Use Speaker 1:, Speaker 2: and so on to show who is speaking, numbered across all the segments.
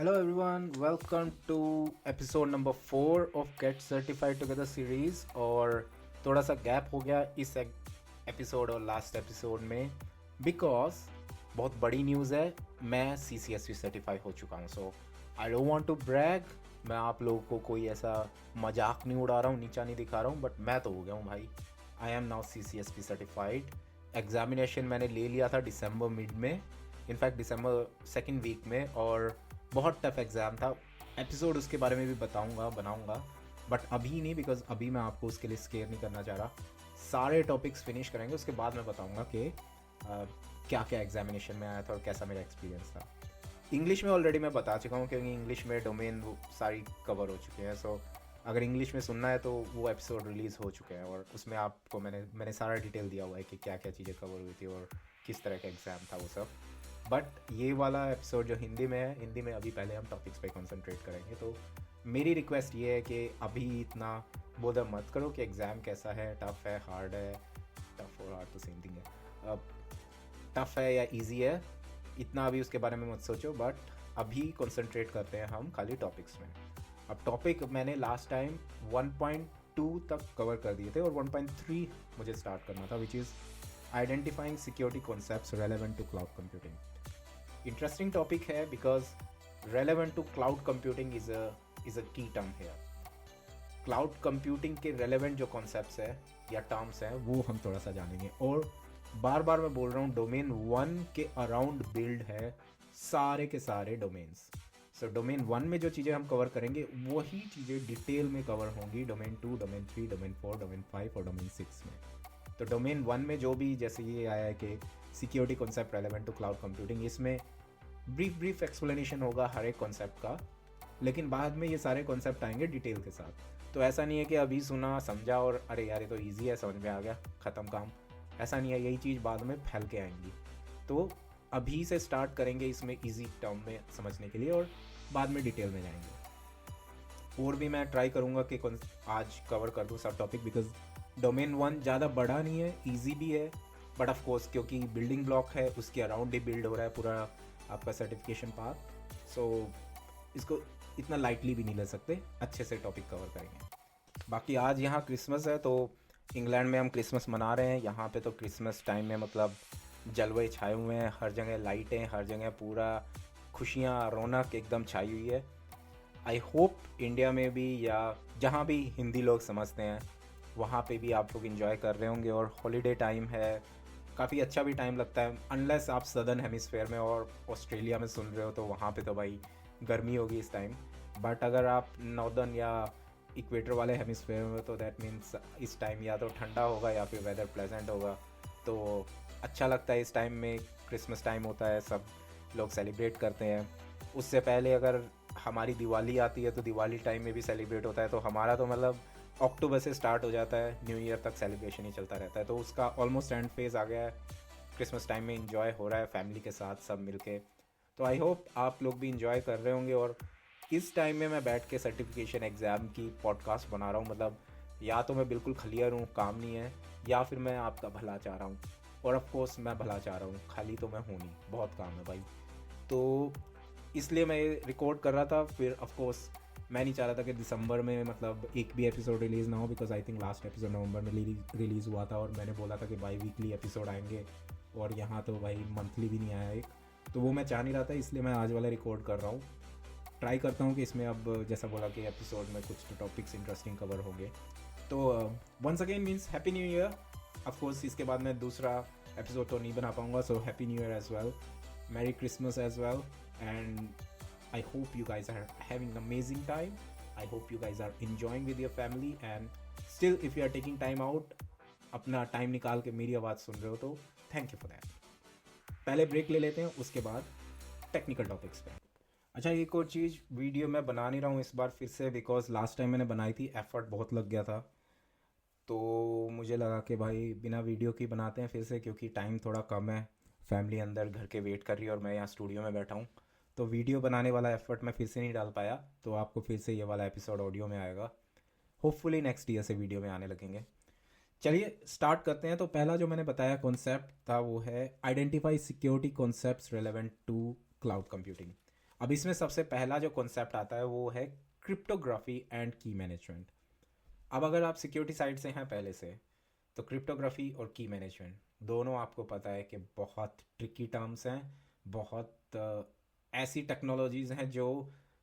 Speaker 1: Hello everyone, welcome to episode number 4 of Get Certified Together series। और थोड़ा सा gap हो गया इस एपिसोड और लास्ट एपिसोड में बिकॉज बहुत बड़ी न्यूज़ है। मैं CCSP सर्टिफाई हो चुका हूँ। So I don't want to brag. मैं आप लोगों को कोई ऐसा मजाक नहीं उड़ा रहा हूँ, नीचा नहीं दिखा रहा हूँ, बट मैं तो हो गया हूँ भाई। I am now CCSP certified. Examination मैंने ले लिया था दिसंबर मिड में, इनफैक्ट दिसंबर सेकेंड वीक में, और बहुत टफ एग्ज़ाम था। एपिसोड उसके बारे में भी बनाऊंगा, बट अभी नहीं, बिकॉज अभी मैं आपको उसके लिए स्केयर नहीं करना चाह रहा। सारे टॉपिक्स फिनिश करेंगे, उसके बाद मैं बताऊंगा कि क्या क्या एग्जामिनेशन में आया था और कैसा मेरा एक्सपीरियंस था। इंग्लिश में ऑलरेडी मैं बता चुका हूँ, क्योंकि इंग्लिश में डोमेन सारी कवर हो चुके हैं। सो अगर इंग्लिश में सुनना है तो वो एपिसोड रिलीज़ हो चुके हैं, और उसमें आपको मैंने सारा डिटेल दिया हुआ है कि क्या क्या चीज़ें कवर हुई थी और किस तरह का एग्ज़ाम था वो सब। बट ये वाला एपिसोड जो हिंदी में है, हिंदी में अभी पहले हम टॉपिक्स पे कंसंट्रेट करेंगे। तो मेरी रिक्वेस्ट ये है कि अभी इतना बोधर मत करो कि एग्ज़ाम कैसा है, टफ़ है, हार्ड है। टफ़ और हार्ड तो सेम थिंग है। टफ़ है या इजी है, इतना अभी उसके बारे में मत सोचो। बट अभी कंसंट्रेट करते हैं हम खाली टॉपिक्स में। अब टॉपिक मैंने लास्ट टाइम 1.2 तक कवर कर दिए थे, और 1.3 मुझे स्टार्ट करना था, which is identifying security concepts relevant to cloud computing. Interesting topic है because relevant to cloud computing is a key term here. Cloud computing के रेलेवेंट जो कॉन्सेप्ट्स है या टर्म्स हैं वो हम थोड़ा सा जानेंगे। और बार बार मैं बोल रहा हूँ, डोमेन 1 के अराउंड बिल्ड है सारे के सारे डोमेन्स। सो डोमेन 1 में जो चीज़ें हम कवर करेंगे वही चीज़ें डिटेल में कवर होंगी डोमेन 2, डोमेन 3, डोमेन 4, डोमेन 5 और डोमेन 6 में। तो डोमेन 1 में जो भी, जैसे ये आया है कि security concept relevant to cloud computing, इसमें ब्रीफ एक्सप्लेनेशन होगा हर एक कॉन्सेप्ट का, लेकिन बाद में ये सारे कॉन्सेप्ट आएंगे डिटेल के साथ। तो ऐसा नहीं है कि अभी सुना समझा और अरे यार ये तो ईजी है, समझ में आ गया, ख़त्म काम। ऐसा नहीं है, यही चीज़ बाद में फैल के आएंगी। तो अभी से स्टार्ट करेंगे इसमें ईजी टर्म में समझने के लिए, और बाद में डिटेल में जाएंगे। और भी मैं ट्राई करूँगा कि आज कवर कर दूँ सब टॉपिक, बिकॉज डोमेन 1 ज़्यादा बड़ा नहीं है, ईजी भी है, बट ऑफ कोर्स क्योंकि बिल्डिंग ब्लॉक है उसके अराउंड ही बिल्ड हो रहा है पूरा आपका सर्टिफिकेशन पाथ। सो इसको इतना लाइटली भी नहीं ले सकते, अच्छे से टॉपिक कवर करेंगे। बाकी आज यहाँ क्रिसमस है, तो इंग्लैंड में हम क्रिसमस मना रहे हैं। यहाँ पे तो क्रिसमस टाइम में मतलब जलवे छाए हुए हैं, हर जगह लाइटें, हर जगह पूरा खुशियाँ, रौनक एकदम छाई हुई है। आई होप इंडिया में भी या जहाँ भी हिंदी लोग समझते हैं वहाँ पे भी आप लोग इन्जॉय कर रहे होंगे। और हॉलीडे टाइम है, काफ़ी अच्छा भी टाइम लगता है, अनलेस आप सदर्न हेमिसफेयर में और ऑस्ट्रेलिया में सुन रहे हो, तो वहाँ पे तो भाई गर्मी होगी इस टाइम। बट अगर आप नॉर्दर्न या इक्वेटर वाले हेमिसफेयर में, तो दैट मीन्स इस टाइम या तो ठंडा होगा या फिर वेदर प्लेजेंट होगा। तो अच्छा लगता है इस टाइम में, क्रिसमस टाइम होता है, सब लोग सेलिब्रेट करते हैं। उससे पहले अगर हमारी दिवाली आती है तो दिवाली टाइम में भी सेलिब्रेट होता है। तो हमारा तो मतलब अक्टूबर से स्टार्ट हो जाता है, न्यू ईयर तक सेलिब्रेशन ही चलता रहता है। तो उसका ऑलमोस्ट एंड फेज़ आ गया है, क्रिसमस टाइम में इंजॉय हो रहा है फैमिली के साथ सब मिलके। तो आई होप आप लोग भी इंजॉय कर रहे होंगे। और इस टाइम में मैं बैठ के सर्टिफिकेशन एग्ज़ाम की पॉडकास्ट बना रहा हूँ, मतलब या तो मैं बिल्कुल क्लियर हूँ, काम नहीं है, या फिर मैं आपका भला चाह रहा हूँ। और ऑफ कोर्स मैं भला चाह रहा हूँ, खाली तो मैं हूँ नहीं, बहुत काम है भाई। तो इसलिए मैं ये रिकॉर्ड कर रहा था। फिर ऑफ कोर्स मैं नहीं चाह रहा था कि दिसंबर में मतलब एक भी एपिसोड रिलीज़ ना हो, because I think last episode November में रिलीज़ हुआ था, और मैंने बोला था कि बाई वीकली एपिसोड आएंगे, और यहाँ तो भाई मंथली भी नहीं आया एक। तो वो मैं चाह नहीं रहा था, इसलिए मैं आज वाला रिकॉर्ड कर रहा हूँ। ट्राई करता हूँ कि इसमें अब जैसा बोला कि एपिसोड में कुछ तो टॉपिक्स इंटरेस्टिंग कवर होंगे। तो once again means happy new year. Of course इसके बाद मैं दूसरा एपिसोड तो नहीं बना पाऊँगा, so happy new year as well, merry Christmas as well, and I hope you guys are having an amazing time. I hope you guys are enjoying with your family, and still if you are taking time out, अपना time निकाल के मेरी आवाज़ सुन रहे हो, तो thank you for that. पहले break ले लेते हैं, उसके बाद टेक्निकल टॉपिक्स पे। अच्छा, एक और चीज़, वीडियो मैं बना नहीं रहा हूँ इस बार फिर से, बिकॉज लास्ट टाइम मैंने बनाई थी, एफर्ट बहुत लग गया था। तो मुझे लगा कि भाई बिना वीडियो की बनाते हैं फिर से, क्योंकि टाइम थोड़ा कम है, फैमिली अंदर घर के वेट कर रही है और मैं यहाँ स्टूडियो में बैठा हूँ। तो वीडियो बनाने वाला एफर्ट मैं फिर से नहीं डाल पाया, तो आपको फिर से ये वाला एपिसोड ऑडियो में आएगा। होपफुली नेक्स्ट ईयर से वीडियो में आने लगेंगे। चलिए स्टार्ट करते हैं। तो पहला जो मैंने बताया कॉन्सेप्ट था वो है identify security concepts relevant to cloud computing. अब इसमें सबसे पहला जो कॉन्सेप्ट आता है वो है क्रिप्टोग्राफी एंड की मैनेजमेंट। अब अगर आप सिक्योरिटी साइड से हैं पहले से, तो क्रिप्टोग्राफी और की मैनेजमेंट दोनों आपको पता है कि बहुत ट्रिकी टर्म्स हैं, बहुत ऐसी टेक्नोलॉजीज़ हैं जो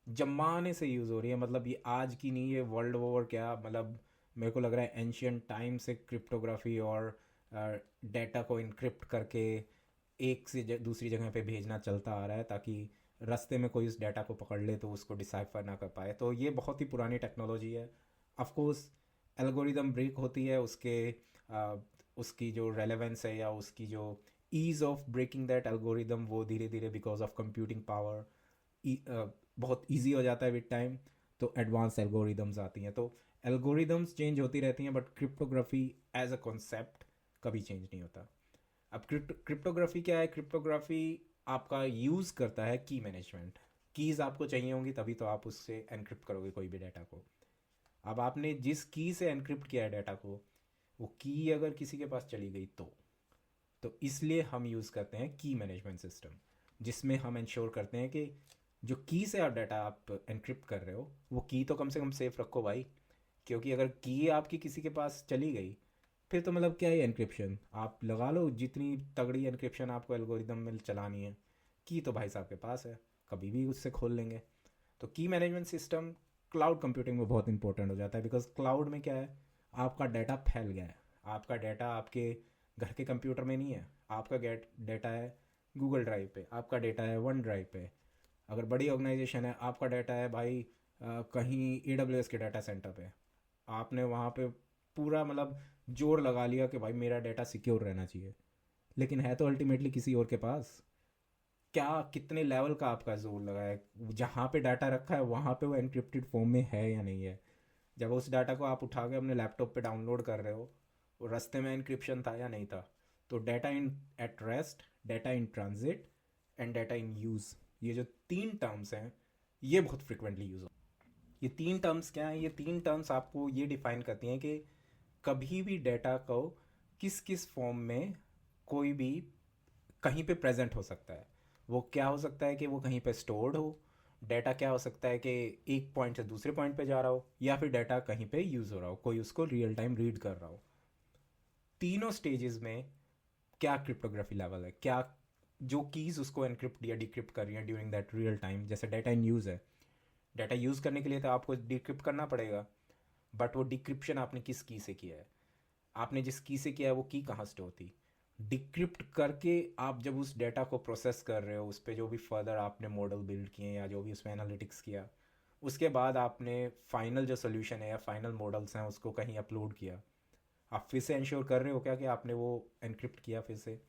Speaker 1: जमाने से यूज़ हो रही है। मतलब ये आज की नहीं, ये वर्ल्ड ओवर क्या, मतलब मेरे को लग रहा है एंशियंट टाइम से क्रिप्टोग्राफी और डेटा को इनक्रिप्ट करके एक से दूसरी जगह पे भेजना चलता आ रहा है, ताकि रास्ते में कोई उस डेटा को पकड़ ले तो उसको डिसाइफर ना कर पाए। तो ये बहुत ही पुरानी टेक्नोलॉजी है। ऑफ कोर्स एल्गोरिदम ब्रेक होती है, उसकी जो रेलेवेंस है या उसकी जो ease of breaking that algorithm, वो धीरे धीरे बिकॉज ऑफ कंप्यूटिंग पावर बहुत ईजी हो जाता है विद टाइम। तो एडवांस एल्गोरिदम्स आती हैं, तो एल्गोरिदम्स चेंज होती रहती हैं, but cryptography as a concept कभी चेंज नहीं होता। अब क्रिप्टोग्राफी क्या है? क्रिप्टोग्राफी आपका यूज़ करता है की मैनेजमेंट। कीज़ आपको चाहिए होंगी तभी तो आप उससे एनक्रिप्ट करोगे कोई भी डाटा को। अब आपने जिस की से एनक्रिप्ट किया है डाटा को, वो की अगर किसी के पास चली गई तो इसलिए हम यूज़ करते हैं की मैनेजमेंट सिस्टम, जिसमें हम इंश्योर करते हैं कि जो की से आप डाटा आप एनक्रिप्ट कर रहे हो वो की तो कम से कम सेफ रखो भाई। क्योंकि अगर की आपकी किसी के पास चली गई, फिर तो मतलब क्या ही एनक्रिप्शन आप लगा लो, जितनी तगड़ी एनक्रिप्शन आपको एल्गोरिदम में चलानी है, की तो भाई साहब के पास है, कभी भी उससे खोल लेंगे। तो की मैनेजमेंट सिस्टम क्लाउड कंप्यूटिंग में बहुत इंपॉर्टेंट हो जाता है, बिकॉज क्लाउड में क्या है, आपका डाटा फैल गया है। आपका डाटा आपके घर के कंप्यूटर में नहीं है, आपका डाटा है गूगल ड्राइव पे, आपका डाटा है वन ड्राइव पे। अगर बड़ी ऑर्गेनाइजेशन है, आपका डाटा है भाई कहीं AWS के डाटा सेंटर पे। आपने वहाँ पे पूरा मतलब जोर लगा लिया कि भाई मेरा डाटा सिक्योर रहना चाहिए, लेकिन है तो अल्टीमेटली किसी और के पास। क्या कितने लेवल का आपका जोर लगा है, जहाँ पे डाटा रखा है वहाँ पे वो एनक्रिप्टेड फॉर्म में है या नहीं है। जब उस डाटा को आप उठा के अपने लैपटॉप पे डाउनलोड कर रहे हो, वो रास्ते में एनक्रिप्शन था या नहीं था। तो data in at rest, data in transit and data in use, ये जो तीन टर्म्स हैं ये बहुत फ्रिक्वेंटली यूज़ हो। ये तीन टर्म्स क्या हैं? ये तीन टर्म्स आपको ये डिफाइन करती हैं कि कभी भी डाटा को किस किस फॉर्म में कोई भी कहीं पे प्रेजेंट हो सकता है। वो क्या हो सकता है कि वो कहीं पे स्टोर्ड हो, डाटा क्या हो सकता है कि एक पॉइंट से दूसरे पॉइंट पे जा रहा हो, या फिर डाटा कहीं पे यूज़ हो रहा हो, कोई उसको रियल टाइम रीड कर रहा हो। तीनों स्टेजेस में क्या क्रिप्टोग्राफी लेवल है, क्या जो कीज़ उसको एनक्रिप्ट या डिक्रिप्ट कर रही है ड्यूरिंग दैट रियल टाइम। जैसे डाटा इन यूज़ है, डाटा यूज़ करने के लिए तो आपको डिक्रिप्ट करना पड़ेगा, बट वो डिक्रिप्शन आपने किस की से किया है, आपने जिस की से किया है वो की कहाँ स्टोर थी। डिक्रिप्ट करके आप जब उस डेटा को प्रोसेस कर रहे हो, उस पर जो भी फर्दर आपने मॉडल बिल्ड किए या जो भी उसमें एनालिटिक्स किया, उसके बाद आपने फाइनल जो सोल्यूशन है या फाइनल मॉडल्स हैं उसको कहीं अपलोड किया, आप फिर से इंश्योर कर रहे हो क्या कि आपने वो एनक्रिप्ट किया फिर से।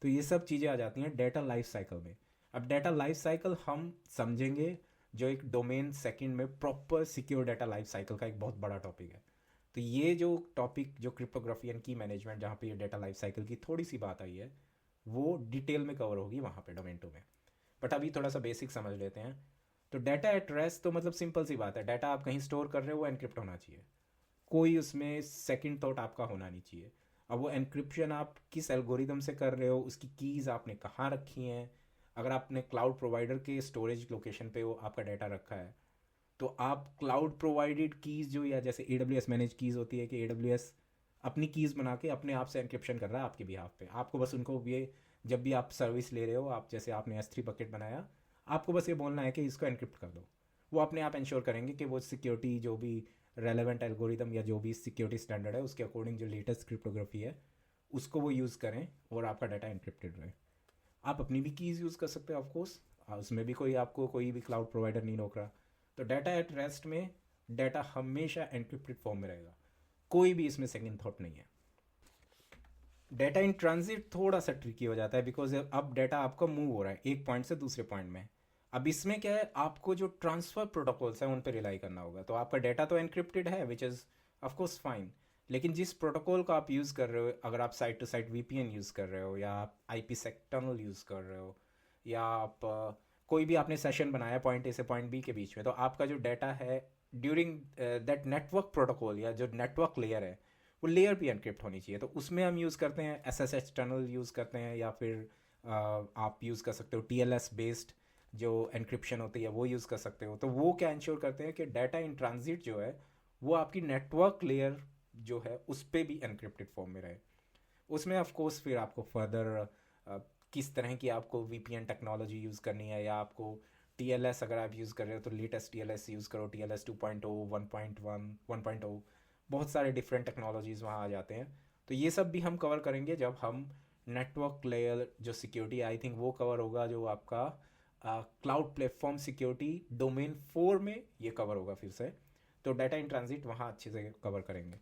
Speaker 1: तो ये सब चीज़ें आ जाती हैं डेटा लाइफ साइकिल में। अब डेटा लाइफ साइकिल हम समझेंगे जो एक डोमेन सेकंड में proper secure data life cycle का एक बहुत बड़ा टॉपिक है। तो ये जो टॉपिक जो क्रिप्टोग्राफी एंड की मैनेजमेंट, जहाँ पे ये डेटा लाइफ साइकिल की थोड़ी सी बात आई है, वो डिटेल में कवर होगी वहाँ पे डोमेन 2 में। बट अभी थोड़ा सा बेसिक समझ लेते हैं। तो डाटा एट रेस्ट तो मतलब सिंपल सी बात है, डाटा आप कहीं स्टोर कर रहे हो वो एनक्रिप्ट होना चाहिए, कोई उसमें सेकंड थॉट आपका होना नहीं चाहिए। अब वो एनक्रिप्शन आप किस एल्गोरिदम से कर रहे हो, उसकी कीज़ आपने कहाँ रखी हैं। अगर आपने क्लाउड प्रोवाइडर के स्टोरेज लोकेशन पे वो आपका डाटा रखा है, तो आप क्लाउड प्रोवाइडेड कीज़ जो, या जैसे AWS मैनेज कीज़ होती है कि AWS अपनी कीज़ बना के अपने आप से एनक्रिप्शन कर रहा है आपके बिहाफ पे। आपको बस उनको ये, जब भी आप सर्विस ले रहे हो, आप जैसे आपने S3 बकेट बनाया, आपको बस ये बोलना है कि इसको एनक्रिप्ट कर दो। वो अपने आप इंश्योर करेंगे कि वो सिक्योरिटी जो भी रेलेवेंट एल्गोरिदम या जो भी सिक्योरिटी स्टैंडर्ड है उसके अकॉर्डिंग जो लेटेस्ट क्रिप्टोग्राफी है उसको वो यूज़ करें और आपका डाटा एनक्रिप्टेड रहे। आप अपनी भी कीज़ यूज़ कर सकते हो ऑफकोर्स, उसमें भी कोई आपको कोई भी क्लाउड प्रोवाइडर नहीं रोक रहा। तो डाटा एट रेस्ट में डाटा हमेशा एनक्रिप्टेड फॉर्म में रहेगा, कोई भी इसमें सेकंड थॉट नहीं है। डाटा इन ट्रांजिट थोड़ा सा ट्रिकी हो जाता है, बिकॉज अब डाटा आपका मूव हो रहा है एक पॉइंट से दूसरे पॉइंट में। अब इसमें क्या है, आपको जो ट्रांसफ़र प्रोटोकॉल्स हैं उन पर रिलाई करना होगा। तो आपका डाटा तो एनक्रिप्टेड है विच इज़ ऑफकोर्स फाइन, लेकिन जिस प्रोटोकॉल को आप यूज़ कर रहे हो, अगर आप site to site VPN use कर रहे हो, या आप IPsec टनल यूज़ कर रहे हो, या आप कोई भी आपने सेशन बनाया पॉइंट A से पॉइंट B के बीच में, तो आपका जो डाटा है ड्यूरिंग दैट नेटवर्क प्रोटोकॉल या जो नेटवर्क लेयर है, वो लेयर भी एनक्रिप्ट होनी चाहिए। तो उसमें हम यूज़ करते हैं SSH टनल यूज़ करते हैं, या फिर आप यूज़ कर सकते हो TLS बेस्ड जो एनक्रिप्शन होती है वो यूज़ कर सकते हो। तो वो क्या इंश्योर करते हैं कि डाटा इन ट्रांजिट जो है वो आपकी नेटवर्क लेयर जो है उस पर भी एनक्रिप्टेड फॉर्म में रहे। उसमें ऑफ कोर्स फिर आपको फर्दर किस तरह की आपको वीपीएन टेक्नोलॉजी यूज़ करनी है, या आपको टीएलएस अगर आप यूज़ कर रहे हो तो लेटेस्ट टीएलएस यूज़ करो, टीएलएस 2.0, 1.1, 1.0, बहुत सारे डिफरेंट टेक्नोलॉजीज़ वहाँ आ जाते हैं। तो ये सब भी हम कवर करेंगे जब हम नेटवर्क लेयर जो सिक्योरिटी, आई थिंक वो कवर होगा जो आपका क्लाउड प्लेटफॉर्म सिक्योरिटी डोमेन 4 में ये कवर होगा फिर से। तो डाटा इन ट्रांजिट वहाँ अच्छे से कवर करेंगे।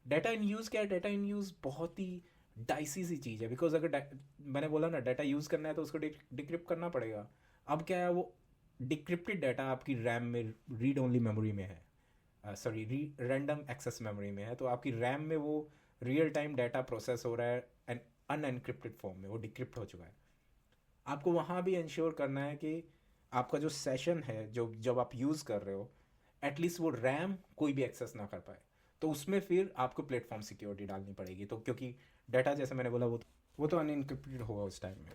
Speaker 1: डाटा इन यूज़ क्या है? डाटा इन यूज़ बहुत ही डाइसी सी चीज़ है, बिकॉज अगर मैंने बोला ना डाटा यूज़ करना है तो उसको डिक्रिप्ट करना पड़ेगा। अब क्या है, वो डिक्रिप्टेड डाटा आपकी रैम में रीड ओनली मेमोरी में है, सॉरी रैंडम एक्सेस मेमोरी में है, तो आपकी रैम में वो रियल टाइम डाटा प्रोसेस हो रहा है एंड अनएनक्रिप्टेड फॉर्म में, वो डिक्रिप्ट हो चुका है। आपको वहाँ भी इंश्योर करना है कि आपका जो सेशन है जो जब आप यूज़ कर रहे हो एटलीस्ट वो रैम कोई भी एक्सेस ना कर पाए। तो उसमें फिर आपको प्लेटफॉर्म सिक्योरिटी डालनी पड़ेगी, तो क्योंकि डाटा जैसे मैंने बोला वो तो अनइनक्रिप्टेड होगा उस टाइम में।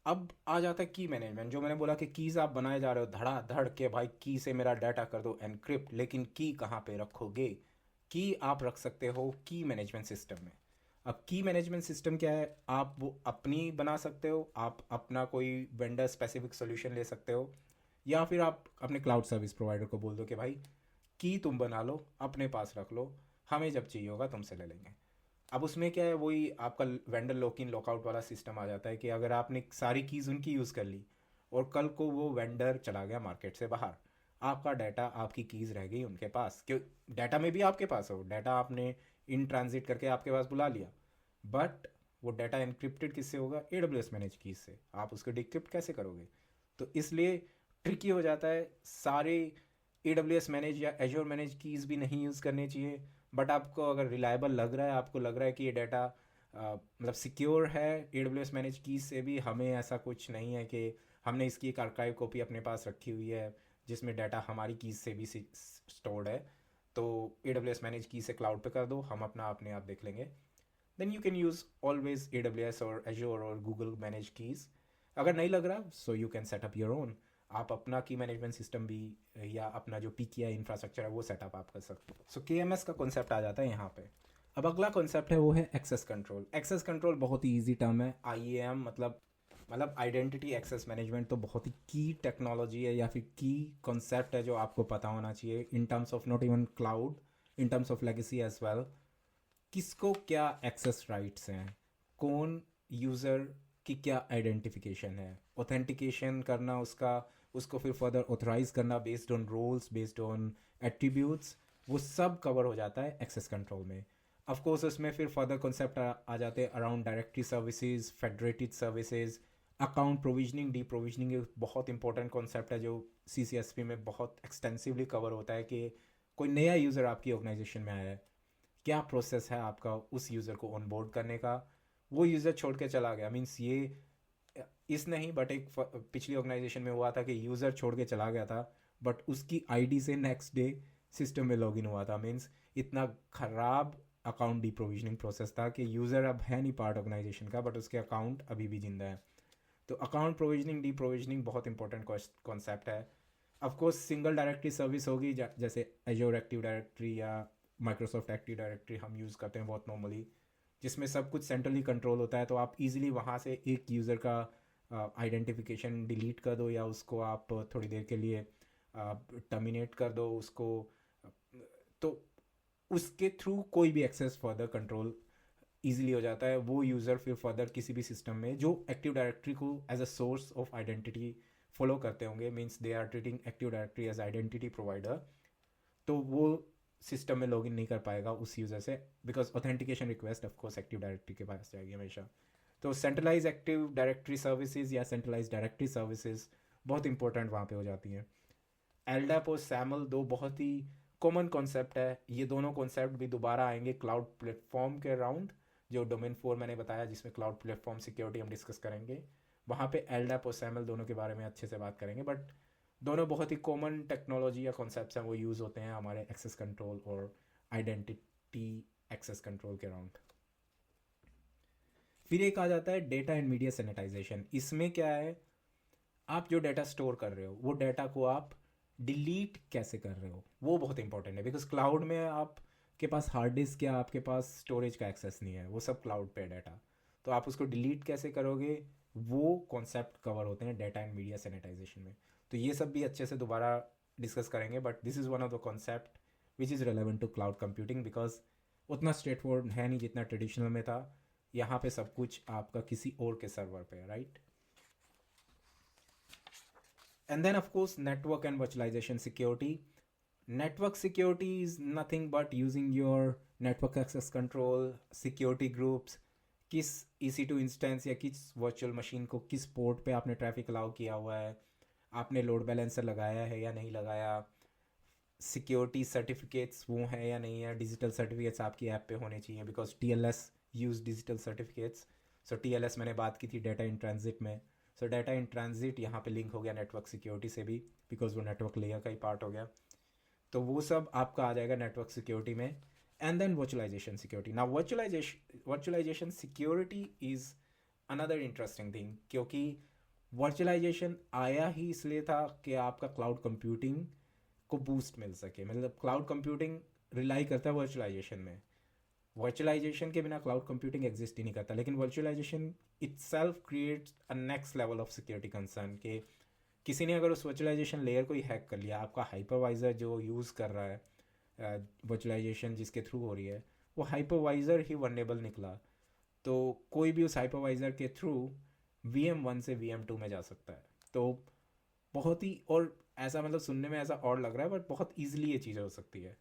Speaker 1: अब आ जाता है की मैनेजमेंट, जो मैंने बोला कि कीज़ आप बनाए जा रहे हो धड़ा धड़ के, भाई की से मेरा डाटा कर दो एनक्रिप्ट, लेकिन की कहाँ पे रखोगे? की आप रख सकते हो की मैनेजमेंट सिस्टम में। अब की मैनेजमेंट सिस्टम क्या है? आप वो अपनी बना सकते हो, आप अपना कोई वेंडर स्पेसिफिक सोल्यूशन ले सकते हो, या फिर आप अपने क्लाउड सर्विस प्रोवाइडर को बोल दो कि भाई की तुम बना लो, अपने पास रख लो, हमें जब चाहिए होगा तुमसे ले लेंगे। अब उसमें क्या है, वही आपका वेंडर लॉक इन लॉकआउट वाला सिस्टम आ जाता है कि अगर आपने सारी कीज़ उनकी यूज़ कर ली और कल को वो वेंडर चला गया मार्केट से बाहर, आपका डाटा आपकी कीज़ रह गई उनके पास, क्यों? डाटा में भी आपके पास हो, डाटा आपने इन ट्रांजिट करके आपके पास बुला लिया, बट वो डाटा इनक्रिप्टेड किससे होगा? AWS मैनेज कीज से। आप उसको डिक्रिप्ट कैसे करोगे? तो इसलिए ट्रिकी हो जाता है। सारे AWS मैनेज या एजोर मैनेज कीज़ भी नहीं यूज़ करनी चाहिए, बट आपको अगर रिलायबल लग रहा है, आपको लग रहा है कि ये डाटा मतलब सिक्योर है AWS मैनेज कीज़ से भी, हमें ऐसा कुछ नहीं है कि हमने इसकी एक आर्काइव कॉपी अपने पास रखी हुई है जिसमें डाटा हमारी कीज़ से भी स्टोर्ड है, तो AWS मैनेज की से क्लाउड पे कर दो, हम अपना अपने आप देख लेंगे। Then you can use always AWS और एजोर और गूगल मैनेज कीज़। अगर नहीं लग रहा so you can setup your own, आप अपना की मैनेजमेंट सिस्टम भी या अपना जो PKI इंफ्रास्ट्रक्चर है वो सेटअप आप कर सकते हो। सो KMS का कॉन्सेप्ट आ जाता है यहाँ पे। अब अगला कॉन्सेप्ट है वो है एक्सेस कंट्रोल। एक्सेस कंट्रोल बहुत ही ईजी टर्म है। IAM मतलब आइडेंटिटी एक्सेस मैनेजमेंट, तो बहुत ही की टेक्नोलॉजी है या फिर की कॉन्सेप्ट है जो आपको पता होना चाहिए in terms of not even cloud, in terms of legacy as well. किसको क्या एक्सेस राइट्स हैं, कौन यूज़र की क्या आइडेंटिफिकेशन है, ऑथेंटिकेशन करना उसका, उसको फिर फर्दर ऑथराइज करना based on roles, based on attributes, वो सब कवर हो जाता है एक्सेस कंट्रोल में। ऑफ कोर्स उसमें फिर फर्दर कॉन्सेप्ट आ जाते हैं around directory services, federated services, account provisioning, deprovisioning एक बहुत इंपॉर्टेंट कॉन्सेप्ट है जो CCSP में बहुत एक्सटेंसिवली कवर होता है कि कोई नया यूज़र आपकी ऑर्गेनाइजेशन में आया है, क्या प्रोसेस है आपका उस यूज़र को ऑनबोर्ड करने का। वो यूज़र छोड़ के चला गया, मीन्स ये इस नहीं, बट एक पिछली ऑर्गेनाइजेशन में हुआ था कि यूज़र छोड़ के चला गया था बट उसकी ID से नेक्स्ट डे सिस्टम में लॉगिन हुआ था। मीन्स इतना ख़राब अकाउंट डी प्रोविजनिंग प्रोसेस था कि यूज़र अब है नहीं पार्ट ऑर्गेनाइजेशन का, बट उसके अकाउंट अभी भी जिंदा है। तो अकाउंट प्रोविजनिंग, डी प्रोविजनिंग बहुत इंपॉर्टेंट कॉन्सेप्ट है। ऑफकोर्स सिंगल डायरेक्टरी सर्विस होगी जैसे एजोर एक्टिव डायरेक्टरी या माइक्रोसॉफ्ट एक्टिव डायरेक्टरी हम यूज़ करते हैं बहुत नॉर्मली, जिसमें सब कुछ सेंट्रली कंट्रोल होता है, तो आप इजीली वहाँ से एक यूज़र का आइडेंटिफिकेशन डिलीट कर दो या उसको आप थोड़ी देर के लिए टर्मिनेट कर दो उसको, तो उसके थ्रू कोई भी एक्सेस फर्दर कंट्रोल ईजिली हो जाता है। वो यूज़र फिर फर्दर किसी भी सिस्टम में जो एक्टिव डायरेक्टरी को as a source of identity follow करते होंगे, means they are treating active directory as identity provider, तो वो सिस्टम में लॉगिन नहीं कर पाएगा उस यूज़र से, because authentication request of course active directory के पास जाएगी हमेशा। तो सेंट्रलाइज एक्टिव डायरेक्टरी सर्विसेज या सेंट्रलाइज डायरेक्टरी सर्विसेज बहुत इंपॉर्टेंट वहाँ पे हो जाती हैं। LDAP और SAML दो बहुत ही कॉमन कॉन्सेप्ट है, ये दोनों कॉन्सेप्ट भी दोबारा आएंगे क्लाउड प्लेटफॉर्म के अराउंड, जो डोमेन 4 मैंने बताया जिसमें क्लाउड प्लेटफॉर्म सिक्योरिटी हम डिस्कस करेंगे, वहाँ पे LDAP और SAML दोनों के बारे में अच्छे से बात करेंगे। बट दोनों बहुत ही कॉमन टेक्नोलॉजी या कॉन्सेप्ट्स हैं, वो यूज़ होते हैं हमारे एक्सेस कंट्रोल और आइडेंटिटी एक्सेस कंट्रोल के अराउंड। फिर एक आ जाता है डेटा एंड मीडिया सैनिटाइजेशन। इसमें क्या है, आप जो डाटा स्टोर कर रहे हो वो डाटा को आप डिलीट कैसे कर रहे हो, वो बहुत इंपॉर्टेंट है। बिकॉज क्लाउड में आपके पास हार्ड डिस्क या आपके पास स्टोरेज का एक्सेस नहीं है, वो सब क्लाउड पे है डाटा। तो आप उसको डिलीट कैसे करोगे, वो कॉन्सेप्ट कवर होते हैं डाटा एंड मीडिया सैनिटाइजेशन में। तो ये सब भी अच्छे से दोबारा डिस्कस करेंगे, but this is one of the concept which is relevant to cloud computing, because उतना स्ट्रेट फॉरवर्ड है नहीं जितना ट्रेडिशनल में था। यहाँ पे सब कुछ आपका किसी और के सर्वर पे है, right. And then of course network and virtualization security. Network security is nothing but using your network access control, security groups, किस EC2 इंस्टेंस या किस वर्चुअल मशीन को किस पोर्ट पे आपने ट्रैफिक अलाउ किया हुआ है, आपने लोड बैलेंसर लगाया है या नहीं लगाया, सिक्योरिटी सर्टिफिकेट्स वो हैं या नहीं है, डिजिटल सर्टिफिकेट्स आपकी ऐप पे होने चाहिए because TLS use digital certificates. So TLS मैंने बात की थी डाटा इन ट्रांजिट में। सो डाटा इन ट्रांजिट यहाँ पे लिंक हो गया नेटवर्क सिक्योरिटी से भी, बिकॉज वो नेटवर्क लेयर का ही पार्ट हो गया। तो वो सब आपका आ जाएगा नेटवर्क सिक्योरिटी में। And then virtualization security. Now virtualization security is another interesting thing, क्योंकि वर्चुअलाइजेशन आया ही इसलिए था कि आपका क्लाउड कंप्यूटिंग को बूस्ट मिल सके। मतलब क्लाउड कंप्यूटिंग रिलाई करता है वर्चुअलाइजेशन में, वर्चुअलाइजेशन के बिना क्लाउड कंप्यूटिंग एग्जिस्ट ही नहीं करता। लेकिन virtualization itself creates a next level of security concern कि किसी ने अगर उस वर्चुअलाइजेशन लेयर को ही हैक कर लिया, आपका हाइपरवाइज़र जो यूज़ कर रहा है वर्चुअलाइजेशन जिसके थ्रू हो रही है, वो हाइपरवाइज़र ही वनरेबल निकला, तो कोई भी उस हाइपरवाइज़र के थ्रू VM1 से VM2 में जा सकता है। तो बहुत ही, और ऐसा मतलब सुनने में ऐसा और लग रहा है बट बहुत ईजिली ये चीज़ें हो सकती है।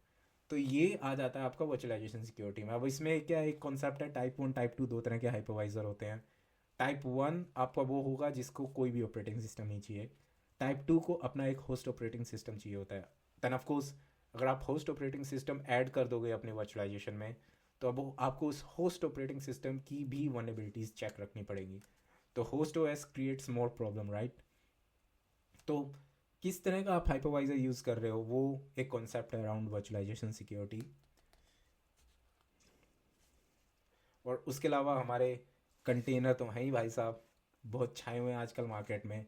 Speaker 1: तो ये आ जाता है आपका वर्चुअलाइजेशन सिक्योरिटी में। अब इसमें क्या एक कॉन्सेप्ट है, टाइप 1 टाइप 2 दो तरह के हाइपरवाइज़र होते हैं। टाइप 1 आपका वो होगा जिसको कोई भी ऑपरेटिंग सिस्टम नहीं चाहिए। टाइप 2 को अपना एक होस्ट ऑपरेटिंग सिस्टम चाहिए होता है। दैन ऑफ कोर्स अगर आप होस्ट ऑपरेटिंग सिस्टम ऐड कर दोगे अपने वर्चुअलाइजेशन में, तो अब आपको उस होस्ट ऑपरेटिंग सिस्टम की भी वनरेबिलिटीज़ चेक रखनी पड़ेगी। तो host OS creates more problem, right. तो किस तरह का आप हाइपरवाइज़र यूज़ कर रहे हो, वो एक कॉन्सेप्ट है अराउंड वर्चुअलाइजेशन सिक्योरिटी। और उसके अलावा हमारे कंटेनर तो हैं ही भाई साहब, बहुत छाए हुए हैं आजकल मार्केट में।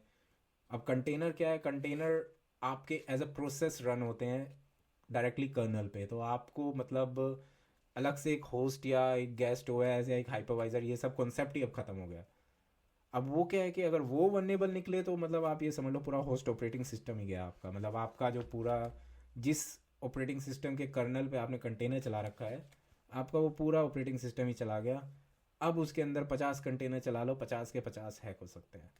Speaker 1: अब कंटेनर क्या है, कंटेनर आपके एज अ प्रोसेस रन होते हैं डायरेक्टली कर्नल पे। तो आपको मतलब अलग से एक होस्ट या एक गेस्ट OS या एक हाइपरवाइज़र, ये सब कॉन्सेप्ट ही अब ख़त्म हो गया। अब वो क्या है कि अगर वो वनरेबल निकले तो मतलब आप ये समझ लो पूरा होस्ट ऑपरेटिंग सिस्टम ही गया आपका। मतलब आपका जो पूरा, जिस ऑपरेटिंग सिस्टम के कर्नल पे आपने कंटेनर चला रखा है, आपका वो पूरा ऑपरेटिंग सिस्टम ही चला गया। अब उसके अंदर 50 कंटेनर चला लो, 50 के 50 हैक हो सकते हैं।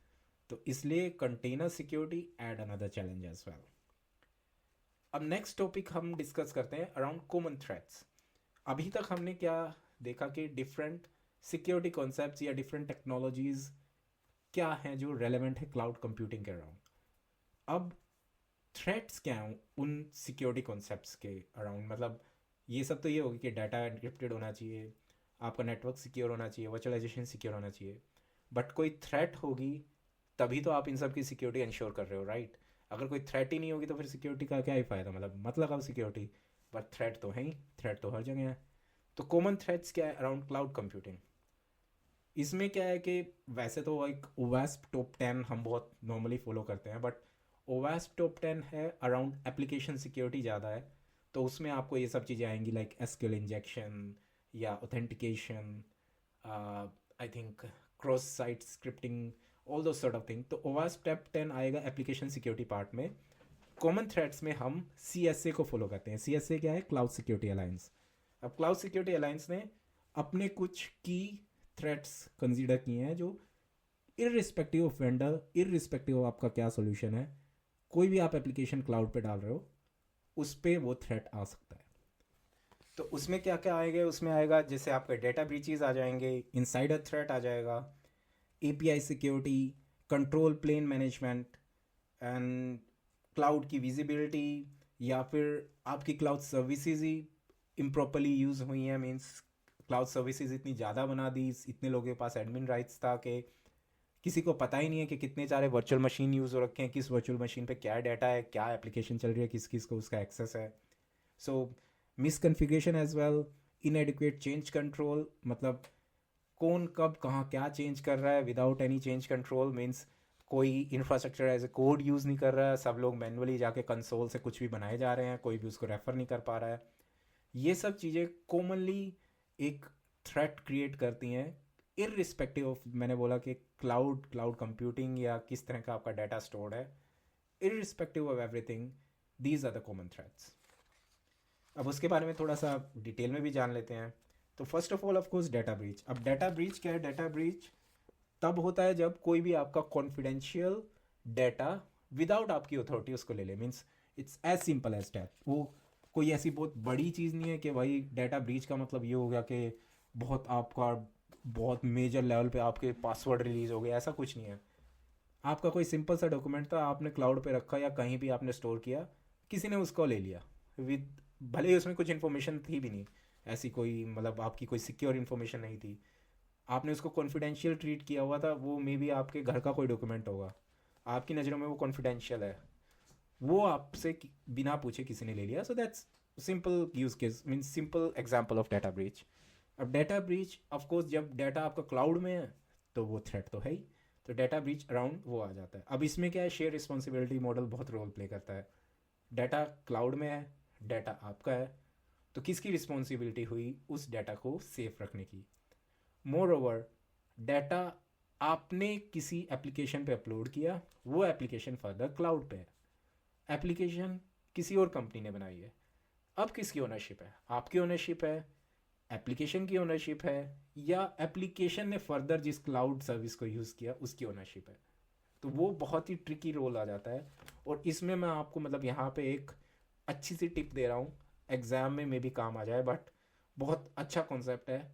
Speaker 1: तो इसलिए container security add another challenge as well. अब नेक्स्ट टॉपिक हम डिस्कस करते हैं अराउंड कॉमन थ्रेट्स। अभी तक हमने क्या देखा कि डिफरेंट सिक्योरिटी कॉन्सेप्ट्स या डिफरेंट टेक्नोलॉजीज़ क्या हैं जो रेलेवेंट है क्लाउड कंप्यूटिंग के अराउंड। अब थ्रेट्स क्या हैं उन सिक्योरिटी कॉन्सेप्ट्स के अराउंड। मतलब ये सब तो ये होगी कि डाटा एनक्रिप्टेड होना चाहिए, आपका नेटवर्क सिक्योर होना चाहिए, वर्चुअलाइजेशन सिक्योर होना चाहिए, बट कोई थ्रेट होगी तभी तो आप इन सब की सिक्योरिटी इंश्योर कर रहे हो, राइट। अगर कोई थ्रेट ही नहीं होगी तो फिर सिक्योरिटी का क्या ही फ़ायदा, मतलब अब सिक्योरिटी, बट थ्रेट तो है ही, थ्रेट तो हर जगह है। तो कॉमन थ्रेट्स क्या है अराउंड क्लाउड कंप्यूटिंग। इसमें क्या है कि वैसे तो एक OWASP टॉप 10 हम बहुत नॉर्मली फॉलो करते हैं, बट OWASP टॉप 10 है अराउंड एप्लीकेशन सिक्योरिटी ज़्यादा है। तो उसमें आपको ये सब चीज़ें आएंगी लाइक SQL इंजेक्शन या authentication, I think cross site scripting, all दो सॉर्ट ऑफ थिंग। तो OWASP टॉप 10 आएगा एप्लीकेशन सिक्योरिटी पार्ट में। कॉमन थ्रेड्स में हम CSA को फॉलो करते हैं। CSA क्या है, क्लाउड सिक्योरिटी अलायंस। अब क्लाउड सिक्योरिटी अलायंस ने अपने कुछ की थ्रेट्स कंसीडर किए हैं जो irrespective of vendor, irrespective of आपका क्या सोल्यूशन है, कोई भी आप एप्लीकेशन क्लाउड पे डाल रहे हो उस पर वो थ्रेट आ सकता है। तो उसमें क्या क्या आएगा, उसमें आएगा जैसे आपके डेटा ब्रीचेस आ जाएंगे, इनसाइडर थ्रेट आ जाएगा, API security, control plane management and cloud की विजिबिलिटी, या फिर आपकी क्लाउड सर्विसेज ही इम्प्रॉपरली यूज़ हुई हैं। मीन्स क्लाउड सर्विसेज इतनी ज़्यादा बना दी, इतने लोगों के पास एडमिन राइट्स था कि किसी को पता ही नहीं है कि कितने सारे वर्चुअल मशीन यूज़ हो रखे हैं, किस वर्चुअल मशीन पे क्या डाटा है, क्या एप्लीकेशन चल रही है, किस किस को उसका एक्सेस है। So misconfiguration as well, inadequate change control, मतलब कौन कब कहाँ क्या चेंज कर रहा है without any change control. Means कोई infrastructure as a code use नहीं कर रहा है, सब लोग मैनुअली जाके कंसोल से कुछ भी बनाए जा रहे हैं, कोई भी उसको रेफ़र नहीं कर पा रहा है। ये सब चीज़ें कॉमनली एक थ्रेट क्रिएट करती हैं, इररिस्पेक्टिव ऑफ, मैंने बोला कि क्लाउड कंप्यूटिंग या किस तरह का आपका डाटा स्टोर्ड है, irrespective of everything, these are the common threats. अब उसके बारे में थोड़ा सा डिटेल में भी जान लेते हैं। तो first of all of course data breach. अब डाटा ब्रीच क्या है? डाटा ब्रीच तब होता है जब कोई भी आपका कॉन्फिडेंशियल डाटा विदाउट आपकी अथॉरिटी उसको ले ले। Means it's as simple as that. वो कोई ऐसी बहुत बड़ी चीज़ नहीं है कि भाई डाटा ब्रीच का मतलब ये हो गया कि बहुत आपका बहुत मेजर लेवल पे आपके पासवर्ड रिलीज हो गया, ऐसा कुछ नहीं है। आपका कोई सिंपल सा डॉक्यूमेंट था, आपने क्लाउड पे रखा या कहीं भी आपने स्टोर किया, किसी ने उसको ले लिया विद, भले ही उसमें कुछ इन्फॉर्मेशन थी भी नहीं, ऐसी कोई मतलब आपकी कोई सिक्योर इन्फॉर्मेशन नहीं थी, आपने उसको कॉन्फिडेंशियल ट्रीट किया हुआ था, वो मे बी आपके घर का कोई डॉक्यूमेंट होगा, आपकी नज़रों में वो कॉन्फिडेंशियल है, वो आपसे बिना पूछे किसी ने ले लिया। So that's simple use case, means simple example of data breach. अब डाटा ब्रीच ऑफकोर्स जब डाटा आपका क्लाउड में है तो वो थ्रेट तो है ही, तो डाटा ब्रीच अराउंड वो आ जाता है। अब इसमें क्या है, शेयर रिस्पॉन्सिबिलिटी मॉडल बहुत रोल प्ले करता है। डाटा क्लाउड में है, डाटा आपका है, तो किसकी रिस्पॉन्सिबिलिटी हुई उस डाटा को सेफ रखने की। मोर ओवर डाटा आपने किसी एप्लीकेशन पे अपलोड किया, वो एप्लीकेशन फर्दर क्लाउड पे है, एप्लीकेशन किसी और कंपनी ने बनाई है, अब किसकी ओनरशिप है? आपकी ओनरशिप है, एप्लीकेशन की ओनरशिप है, या एप्लीकेशन ने फर्दर जिस क्लाउड सर्विस को यूज़ किया उसकी ओनरशिप है? तो वो बहुत ही ट्रिकी रोल आ जाता है। और इसमें मैं आपको मतलब यहाँ पे एक अच्छी सी टिप दे रहा हूँ, एग्ज़ाम में भी काम आ जाए, बट बहुत अच्छा कॉन्सेप्ट है।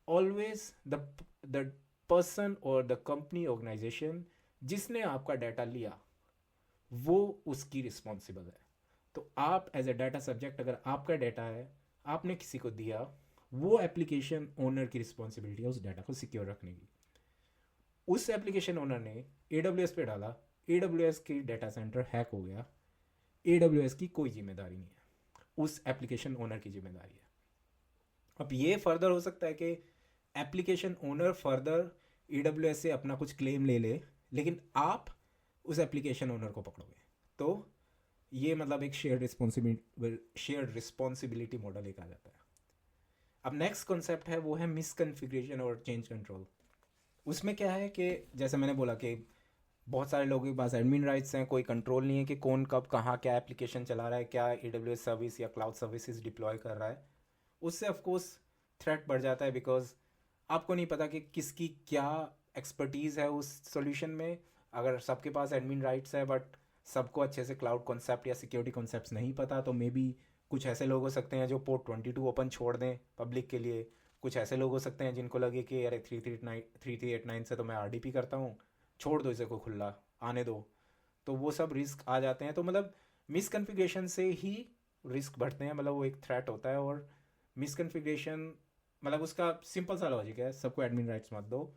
Speaker 1: ऑलवेज द पर्सन और द कंपनी ऑर्गेनाइजेशन जिसने आपका डाटा लिया वो उसकी रिस्पॉन्सिबल है। तो आप एज ए डाटा सब्जेक्ट, अगर आपका डाटा है, आपने किसी को दिया, वो एप्लीकेशन ओनर की रिस्पॉन्सिबिलिटी है उस डाटा को सिक्योर रखने की। उस एप्लीकेशन ओनर ने AWS पे डाला, AWS की डाटा सेंटर हैक हो गया, AWS की कोई जिम्मेदारी नहीं है, उस एप्लीकेशन ओनर की जिम्मेदारी है। अब ये फर्दर हो सकता है कि एप्लीकेशन ओनर फर्दर AWS से अपना कुछ क्लेम ले ले, लेकिन आप उस एप्लीकेशन ओनर को पकड़ोगे। तो ये मतलब एक शेयर्ड रिस्पॉन्सिबिलिटी मॉडल एक आ जाता है। अब नेक्स्ट कॉन्सेप्ट है वो है मिसकॉन्फ़िगरेशन और चेंज कंट्रोल। उसमें क्या है कि जैसे मैंने बोला कि बहुत सारे लोगों के पास एडमिन राइट्स हैं, कोई कंट्रोल नहीं है कि कौन कब कहाँ क्या एप्लीकेशन चला रहा है, क्या AWS सर्विस या क्लाउड सर्विसेज डिप्लॉय कर रहा है। उससे ऑफकोर्स थ्रेट बढ़ जाता है, बिकॉज आपको नहीं पता कि किसकी क्या एक्सपर्टीज़ है उस सॉल्यूशन में। अगर सबके पास एडमिन राइट्स है बट सबको अच्छे से क्लाउड कॉन्सेप्ट या सिक्योरिटी कॉन्सेप्ट्स नहीं पता, तो मे बी कुछ ऐसे लोग हो सकते हैं जो पोर्ट 22 ओपन छोड़ दें पब्लिक के लिए, कुछ ऐसे लोग हो सकते हैं जिनको लगे कि अरे 3389 से तो मैं RDP करता हूँ, छोड़ दो इसे को खुला आने दो, तो वो सब रिस्क आ जाते हैं। तो मतलब मिसकन्फिग्रेशन से ही रिस्क बढ़ते हैं, मतलब वो एक थ्रेट होता है। और मिसकन्फिग्रेशन मतलब उसका सिंपल सा लॉजिक है, सबको एडमिन राइट्स मत दो,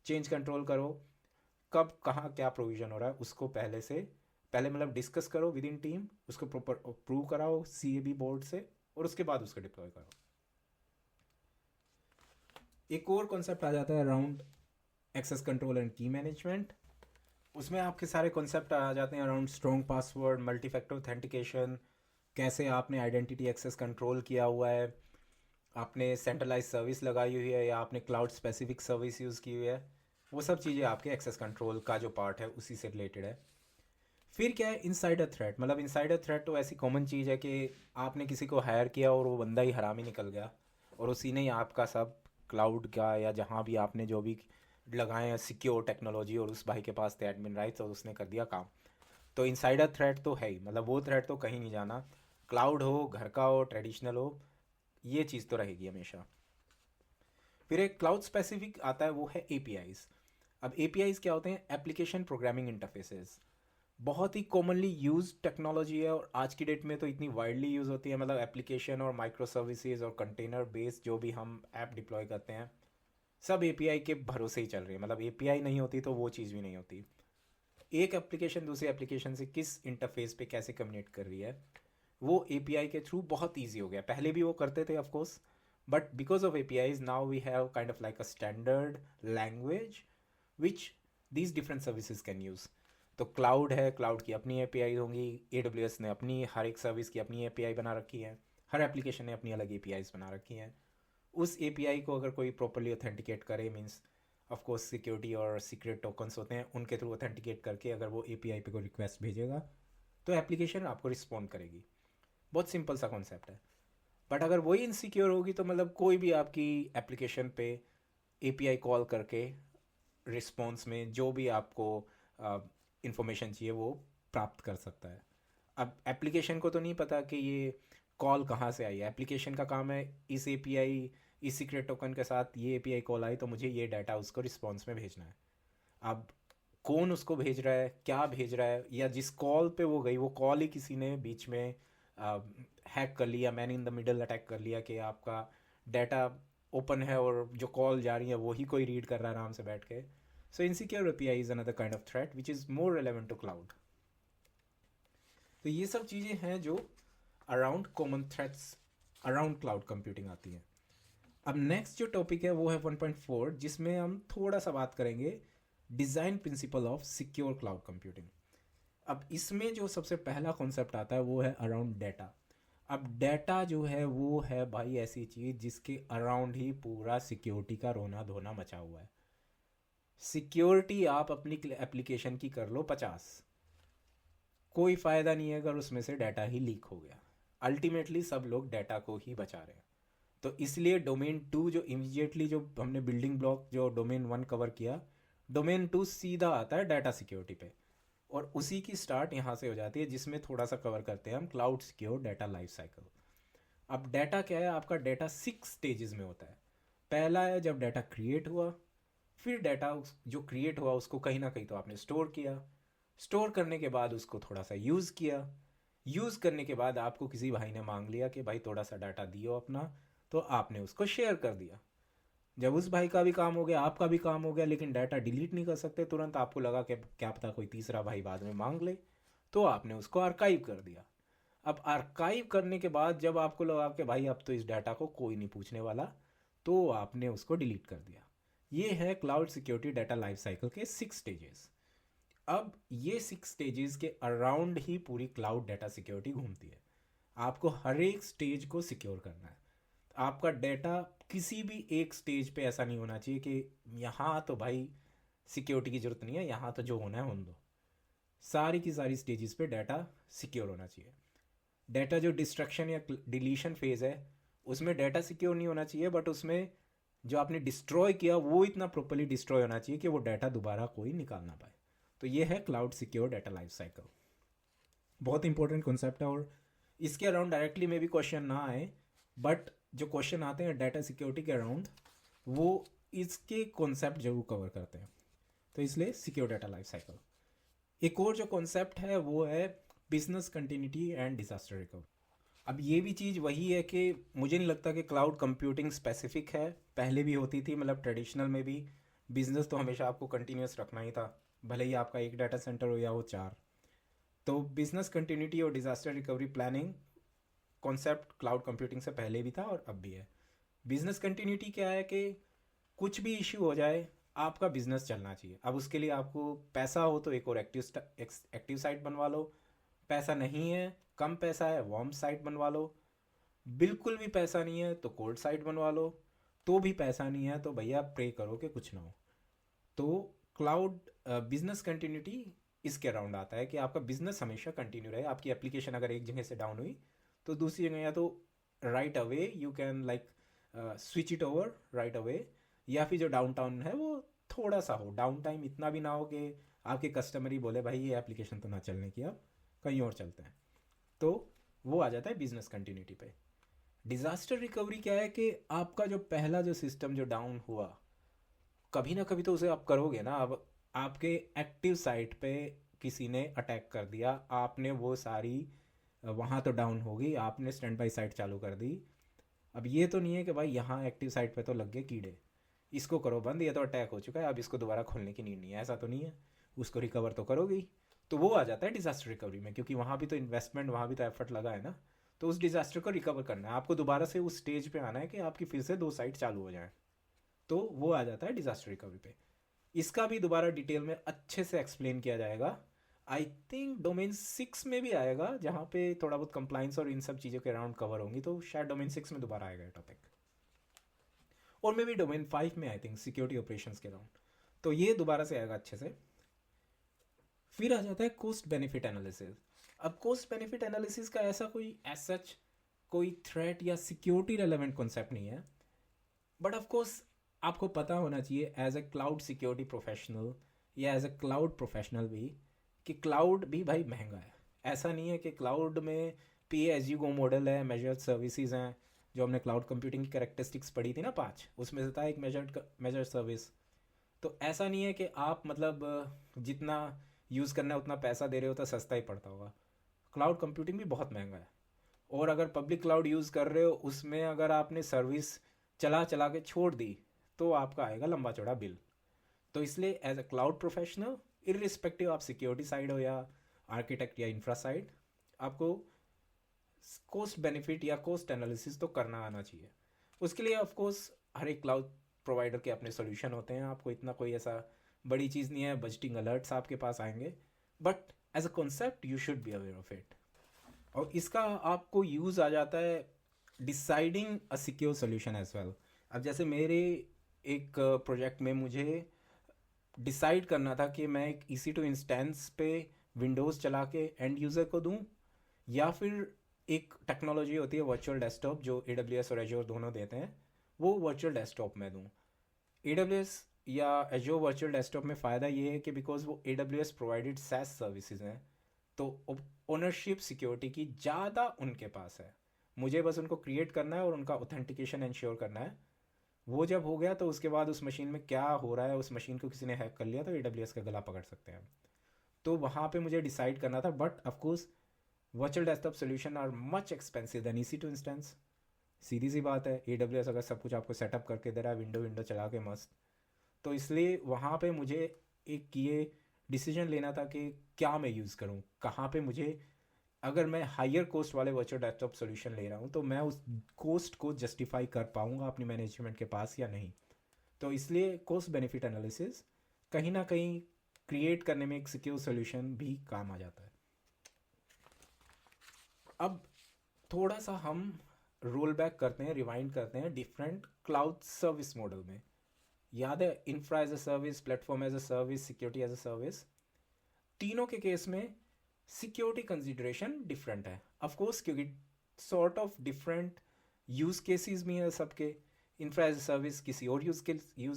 Speaker 1: चेंज कंट्रोल करो, कब कहाँ क्या प्रोविज़न हो रहा है उसको पहले मतलब डिस्कस करो विद इन टीम, उसको प्रॉपर अप्रूव कराओ CAB बोर्ड से, और उसके बाद उसको डिप्लॉय करो। एक और कॉन्सेप्ट आ जाता है अराउंड एक्सेस कंट्रोल एंड की मैनेजमेंट। उसमें आपके सारे कॉन्सेप्ट आ जाते हैं around strong password, multi factor authentication, कैसे आपने आइडेंटिटी एक्सेस कंट्रोल किया हुआ है, आपने सेंट्रलाइज सर्विस लगाई हुई है या आपने क्लाउड स्पेसिफिक सर्विस यूज़ की हुई है, वो सब चीज़ें आपके एक्सेस कंट्रोल का जो पार्ट है उसी से रिलेटेड है। फिर क्या है इनसाइडर थ्रेट। मतलब इनसाइडर थ्रेट तो ऐसी कॉमन चीज़ है कि आपने किसी को हायर किया और वो बंदा ही हरामी निकल गया, और उसी ने ही आपका सब क्लाउड का या जहाँ भी आपने जो भी लगाए हैं सिक्योर टेक्नोलॉजी, और उस भाई के पास थे एडमिन राइट्स और उसने कर दिया काम। तो इनसाइडर थ्रेट तो है ही, मतलब वो थ्रेट तो कहीं नहीं जाना, क्लाउड हो, घर का हो, ट्रेडिशनल हो, ये चीज़ तो रहेगी हमेशा। फिर एक क्लाउड स्पेसिफिक आता है, वो है APIs। अब APIs क्या होते हैं? Application programming interfaces. बहुत ही कॉमनली यूज टेक्नोलॉजी है, और आज की डेट में तो इतनी वाइडली यूज़ होती है। मतलब एप्लीकेशन और माइक्रो सर्विसेज और कंटेनर बेस्ड जो भी हम ऐप डिप्लॉय करते हैं, सब API के भरोसे ही चल रही है। मतलब API नहीं होती तो वो चीज़ भी नहीं होती। एक एप्लीकेशन दूसरी एप्लीकेशन से किस इंटरफेस पे कैसे कम्युनिकेट कर रही है, वो API के थ्रू बहुत ईजी हो गया। पहले भी वो करते थे of course, but because of APIs now we have kind of like a standard language which these different services can use. तो क्लाउड है, क्लाउड की अपनी एपीआई होंगी, AWS ने अपनी हर एक सर्विस की अपनी एपीआई बना रखी है, हर एप्लीकेशन ने अपनी अलग एपीआईज बना रखी हैं। उस एपीआई को अगर कोई प्रॉपरली ऑथेंटिकेट करे, मीन्स ऑफ कोर्स सिक्योरिटी और सीक्रेट टोकन्स होते हैं, उनके थ्रू ऑथेंटिकेट करके अगर वो एपीआई पे कोई रिक्वेस्ट भेजेगा तो एप्लीकेशन आपको रिस्पॉन्ड करेगी। बहुत सिंपल सा कॉन्सेप्ट है। बट अगर वही इनसिक्योर होगी तो मतलब कोई भी आपकी एप्लीकेशन पे एपीआई कॉल करके रिस्पॉन्स में जो भी आपको इंफॉर्मेशन चाहिए वो प्राप्त कर सकता है। अब एप्लीकेशन को तो नहीं पता कि ये कॉल कहाँ से आई है। एप्लीकेशन का काम है इस एपीआई, इस सीक्रेट टोकन के साथ ये एपीआई कॉल आई तो मुझे ये डाटा उसको रिस्पॉन्स में भेजना है। अब कौन उसको भेज रहा है, क्या भेज रहा है, या जिस कॉल पे वो गई वो कॉल ही किसी ने बीच में हैक कर लिया, man in the middle attack कर लिया कि आपका डाटा ओपन है और जो कॉल जा रही है वही कोई रीड कर रहा है आराम से बैठ के। So insecure API is another kind of threat which is more relevant to cloud. तो ये सब चीज़ें हैं जो around common threats around cloud computing आती हैं। अब नेक्स्ट जो टॉपिक है वो है 1.4, जिसमें हम थोड़ा सा बात करेंगे design principle of secure cloud computing. अब इसमें जो सबसे पहला कॉन्सेप्ट आता है वो है अराउंड डाटा। अब डाटा जो है वो है भाई ऐसी चीज़ जिसके अराउंड ही पूरा सिक्योरिटी का रोना धोना मचा हुआ है। सिक्योरिटी आप अपनी एप्लीकेशन की कर लो 50, कोई फ़ायदा नहीं है अगर उसमें से डाटा ही लीक हो गया। अल्टीमेटली सब लोग डाटा को ही बचा रहे हैं। तो इसलिए डोमेन 2 जो इमीडिएटली जो हमने बिल्डिंग ब्लॉक जो डोमेन 1 कवर किया, डोमेन 2 सीधा आता है डाटा सिक्योरिटी पे, और उसी की स्टार्ट यहाँ से हो जाती है, जिसमें थोड़ा सा कवर करते हैं हम cloud secure data life cycle. अब डाटा क्या है, आपका डाटा 6 स्टेजेस में होता है। पहला है जब डाटा क्रिएट हुआ, फिर डाटा जो क्रिएट हुआ उसको कहीं ना कहीं तो आपने स्टोर किया, स्टोर करने के बाद उसको थोड़ा सा यूज़ किया, यूज़ करने के बाद आपको किसी भाई ने मांग लिया कि भाई थोड़ा सा डाटा दियो अपना, तो आपने उसको शेयर कर दिया। जब उस भाई का भी काम हो गया, आपका भी काम हो गया, लेकिन डाटा डिलीट नहीं कर सकते तुरंत, आपको लगा कि क्या पता कोई तीसरा भाई बाद में मांग ले, तो आपने उसको आर्काइव कर दिया। अब आर्काइव करने के बाद जब आपको लगा कि भाई अब तो इस डाटा को कोई नहीं पूछने वाला, तो आपने उसको डिलीट कर दिया। ये है cloud security data life cycle के 6 स्टेजेस। अब ये 6 स्टेजेस के अराउंड ही पूरी क्लाउड डाटा सिक्योरिटी घूमती है। आपको हर एक स्टेज को सिक्योर करना है। आपका डाटा किसी भी एक स्टेज पे ऐसा नहीं होना चाहिए कि यहाँ तो भाई सिक्योरिटी की ज़रूरत नहीं है, यहाँ तो जो होना है होने दो। सारी की सारी स्टेजेस पे डाटा सिक्योर होना चाहिए। डाटा जो डिस्ट्रक्शन या डिलीशन फेज़ है उसमें डाटा सिक्योर नहीं होना चाहिए, बट उसमें जो आपने डिस्ट्रॉय किया वो इतना प्रॉपरली डिस्ट्रॉय होना चाहिए कि वो डाटा दोबारा कोई निकाल ना पाए। तो ये है cloud secure data life cycle. बहुत इंपॉर्टेंट कॉन्सेप्ट है, और इसके अराउंड डायरेक्टली में भी क्वेश्चन ना आए, बट जो क्वेश्चन आते हैं डाटा सिक्योरिटी के अराउंड वो इसके कॉन्सेप्ट जरूर कवर करते हैं। तो इसलिए सिक्योर डाटा लाइफ साइकिल। एक और जो कॉन्सेप्ट है वो है business continuity and disaster recovery. अब ये भी चीज़ वही है कि मुझे नहीं लगता कि क्लाउड कंप्यूटिंग स्पेसिफिक है, पहले भी होती थी, मतलब ट्रेडिशनल में भी बिजनेस तो हमेशा आपको कंटिन्यूस रखना ही था, भले ही आपका एक डाटा सेंटर हो या वो 4। तो बिजनेस कंटिन्यूटी और disaster recovery planning concept cloud computing से पहले भी था और अब भी है। बिजनेस कंटिन्यूटी क्या है कि कुछ भी इश्यू हो जाए आपका बिजनेस चलना चाहिए। अब उसके लिए आपको पैसा हो तो एक और एक्टिव साइट बनवा लो, पैसा नहीं है, कम पैसा है, वार्म साइट बनवा लो, बिल्कुल भी पैसा नहीं है तो कोल्ड साइट बनवा लो, तो भी पैसा नहीं है तो भैया प्रे करो कि कुछ ना हो। तो क्लाउड बिजनेस कंटिन्यूटी इसके अराउंड आता है कि आपका बिजनेस हमेशा कंटिन्यू रहे। आपकी एप्लीकेशन अगर एक जगह से डाउन हुई तो दूसरी जगह या तो right away you can like switch it over right away, या फिर जो डाउन टाउन है वो थोड़ा सा हो, डाउन टाइम इतना भी ना हो कि आपके कस्टमर ही बोले भाई ये एप्लीकेशन तो ना चलने की, अब कहीं और चलते हैं। तो वो आ जाता है बिजनेस कंटिन्यूटी पे। डिज़ास्टर रिकवरी क्या है कि आपका जो पहला जो सिस्टम जो डाउन हुआ, कभी ना कभी तो उसे आप करोगे ना। अब आपके एक्टिव साइट पे किसी ने अटैक कर दिया, आपने वो सारी वहाँ तो डाउन होगी, आपने स्टैंड बाई साइट चालू कर दी। अब ये तो नहीं है कि भाई यहाँ एक्टिव साइट पे तो लग गए कीड़े, इसको करो बंद, ये तो अटैक हो चुका है, अब इसको दोबारा खोलने की नीड नहीं है, ऐसा तो नहीं है। उसको रिकवर तो करोगे ही। तो वो आ जाता है डिज़ास्टर रिकवरी में, क्योंकि वहाँ भी तो इन्वेस्टमेंट, वहाँ भी तो एफर्ट लगा है ना। तो उस डिज़ास्टर को रिकवर करना है आपको, दोबारा से उस स्टेज पे आना है कि आपकी फिर से 2 साइट चालू हो जाए। तो वो आ जाता है डिज़ास्टर रिकवरी पे। इसका भी दोबारा डिटेल में अच्छे से एक्सप्लेन किया जाएगा। आई थिंक डोमेन 6 में भी आएगा, जहाँ पे थोड़ा बहुत कंप्लाइंस और इन सब चीज़ों के अराउंड कवर होंगी, तो शायद डोमेन 6 में दोबारा आएगा टॉपिक, और मे भी डोमेन 5 में आई थिंक सिक्योरिटी ऑपरेशंस के अराउंड, तो ये दोबारा से आएगा अच्छे से। फिर आ जाता है कॉस्ट बेनिफिट एनालिसिस। अब कॉस्ट बेनिफिट एनालिसिस का ऐसा कोई एज सच कोई थ्रेट या सिक्योरिटी रेलेवेंट कॉन्सेप्ट नहीं है, बट ऑफ कोर्स आपको पता होना चाहिए as a cloud security professional या एज ए क्लाउड प्रोफेशनल भी, कि क्लाउड भी भाई महंगा है। ऐसा नहीं है कि क्लाउड में पे एज यू गो मॉडल है, मेजर्ड सर्विसेज हैं, जो हमने क्लाउड कंप्यूटिंग की कैरेक्टरिस्टिक्स पढ़ी थी ना 5, उसमें से था एक मेजर्ड सर्विस। तो ऐसा नहीं है कि आप मतलब जितना यूज़ करना है उतना पैसा दे रहे हो तो सस्ता ही पड़ता होगा। क्लाउड कंप्यूटिंग भी बहुत महंगा है, और अगर पब्लिक क्लाउड यूज़ कर रहे हो उसमें अगर आपने सर्विस चला चला के छोड़ दी तो आपका आएगा लंबा चौड़ा बिल। तो इसलिए as a cloud professional, irrespective आप सिक्योरिटी साइड हो या आर्किटेक्ट या इंफ्रा साइड, आपको कॉस्ट बेनिफिट या कॉस्ट एनालिसिस तो करना आना चाहिए। उसके लिए ऑफ कोर्स हर एक क्लाउड प्रोवाइडर के अपने सोल्यूशन होते हैं, आपको इतना कोई ऐसा बड़ी चीज़ नहीं है, बजटिंग अलर्ट्स आपके पास आएंगे, but as a concept you should be aware of it. और इसका आपको यूज़ आ जाता है deciding a secure solution as well. अब जैसे मेरे एक प्रोजेक्ट में मुझे डिसाइड करना था कि मैं एक EC2 इंस्टेंस पे विंडोज़ चला के एंड यूज़र को दूं, या फिर एक टेक्नोलॉजी होती है वर्चुअल डेस्कटॉप जो AWS और एजोर दोनों देते हैं, वो वर्चुअल डेस्कटॉप में दूं। AWS या एजोर वर्चुअल डेस्कटॉप में फ़ायदा ये है कि बिकॉज वो AWS प्रोवाइडेड SaaS सर्विसेज हैं, तो ओनरशिप सिक्योरिटी की ज़्यादा उनके पास है। मुझे बस उनको क्रिएट करना है और उनका ऑथेंटिकेशन इंश्योर करना है। वो जब हो गया तो उसके बाद उस मशीन में क्या हो रहा है, उस मशीन को किसी ने हैक कर लिया तो AWS का गला पकड़ सकते हैं। तो वहाँ पे मुझे डिसाइड करना था, but of course virtual desktop solution are much expensive than EC2 instance. सीधी सी बात है, AWS अगर सब कुछ आपको सेटअप करके दे रहा है विंडो विंडो चला के मस्त, तो इसलिए वहाँ पे मुझे एक ये डिसीजन लेना था कि क्या मैं यूज़ करूँ, कहाँ पे मुझे, अगर मैं हायर कॉस्ट वाले वर्चुअल डेस्कटॉप सोल्यूशन ले रहा हूँ तो मैं उस कॉस्ट को जस्टिफाई कर पाऊँगा अपनी मैनेजमेंट के पास या नहीं। तो इसलिए कॉस्ट बेनिफिट एनालिसिस कहीं ना कहीं क्रिएट करने में एक सिक्योर सोल्यूशन भी काम आ जाता है। अब थोड़ा सा हम रोल बैक करते हैं, रिवाइंड करते हैं डिफरेंट क्लाउड सर्विस मॉडल में। याद है, infra as a service, platform as a service, security as a service, तीनों के केस में सिक्योरिटी कंसिडरेशन डिफरेंट है ऑफ कोर्स, क्योंकि sort of different use cases भी हैं सबके। इंफ्रा एज सर्विस किसी और यूज़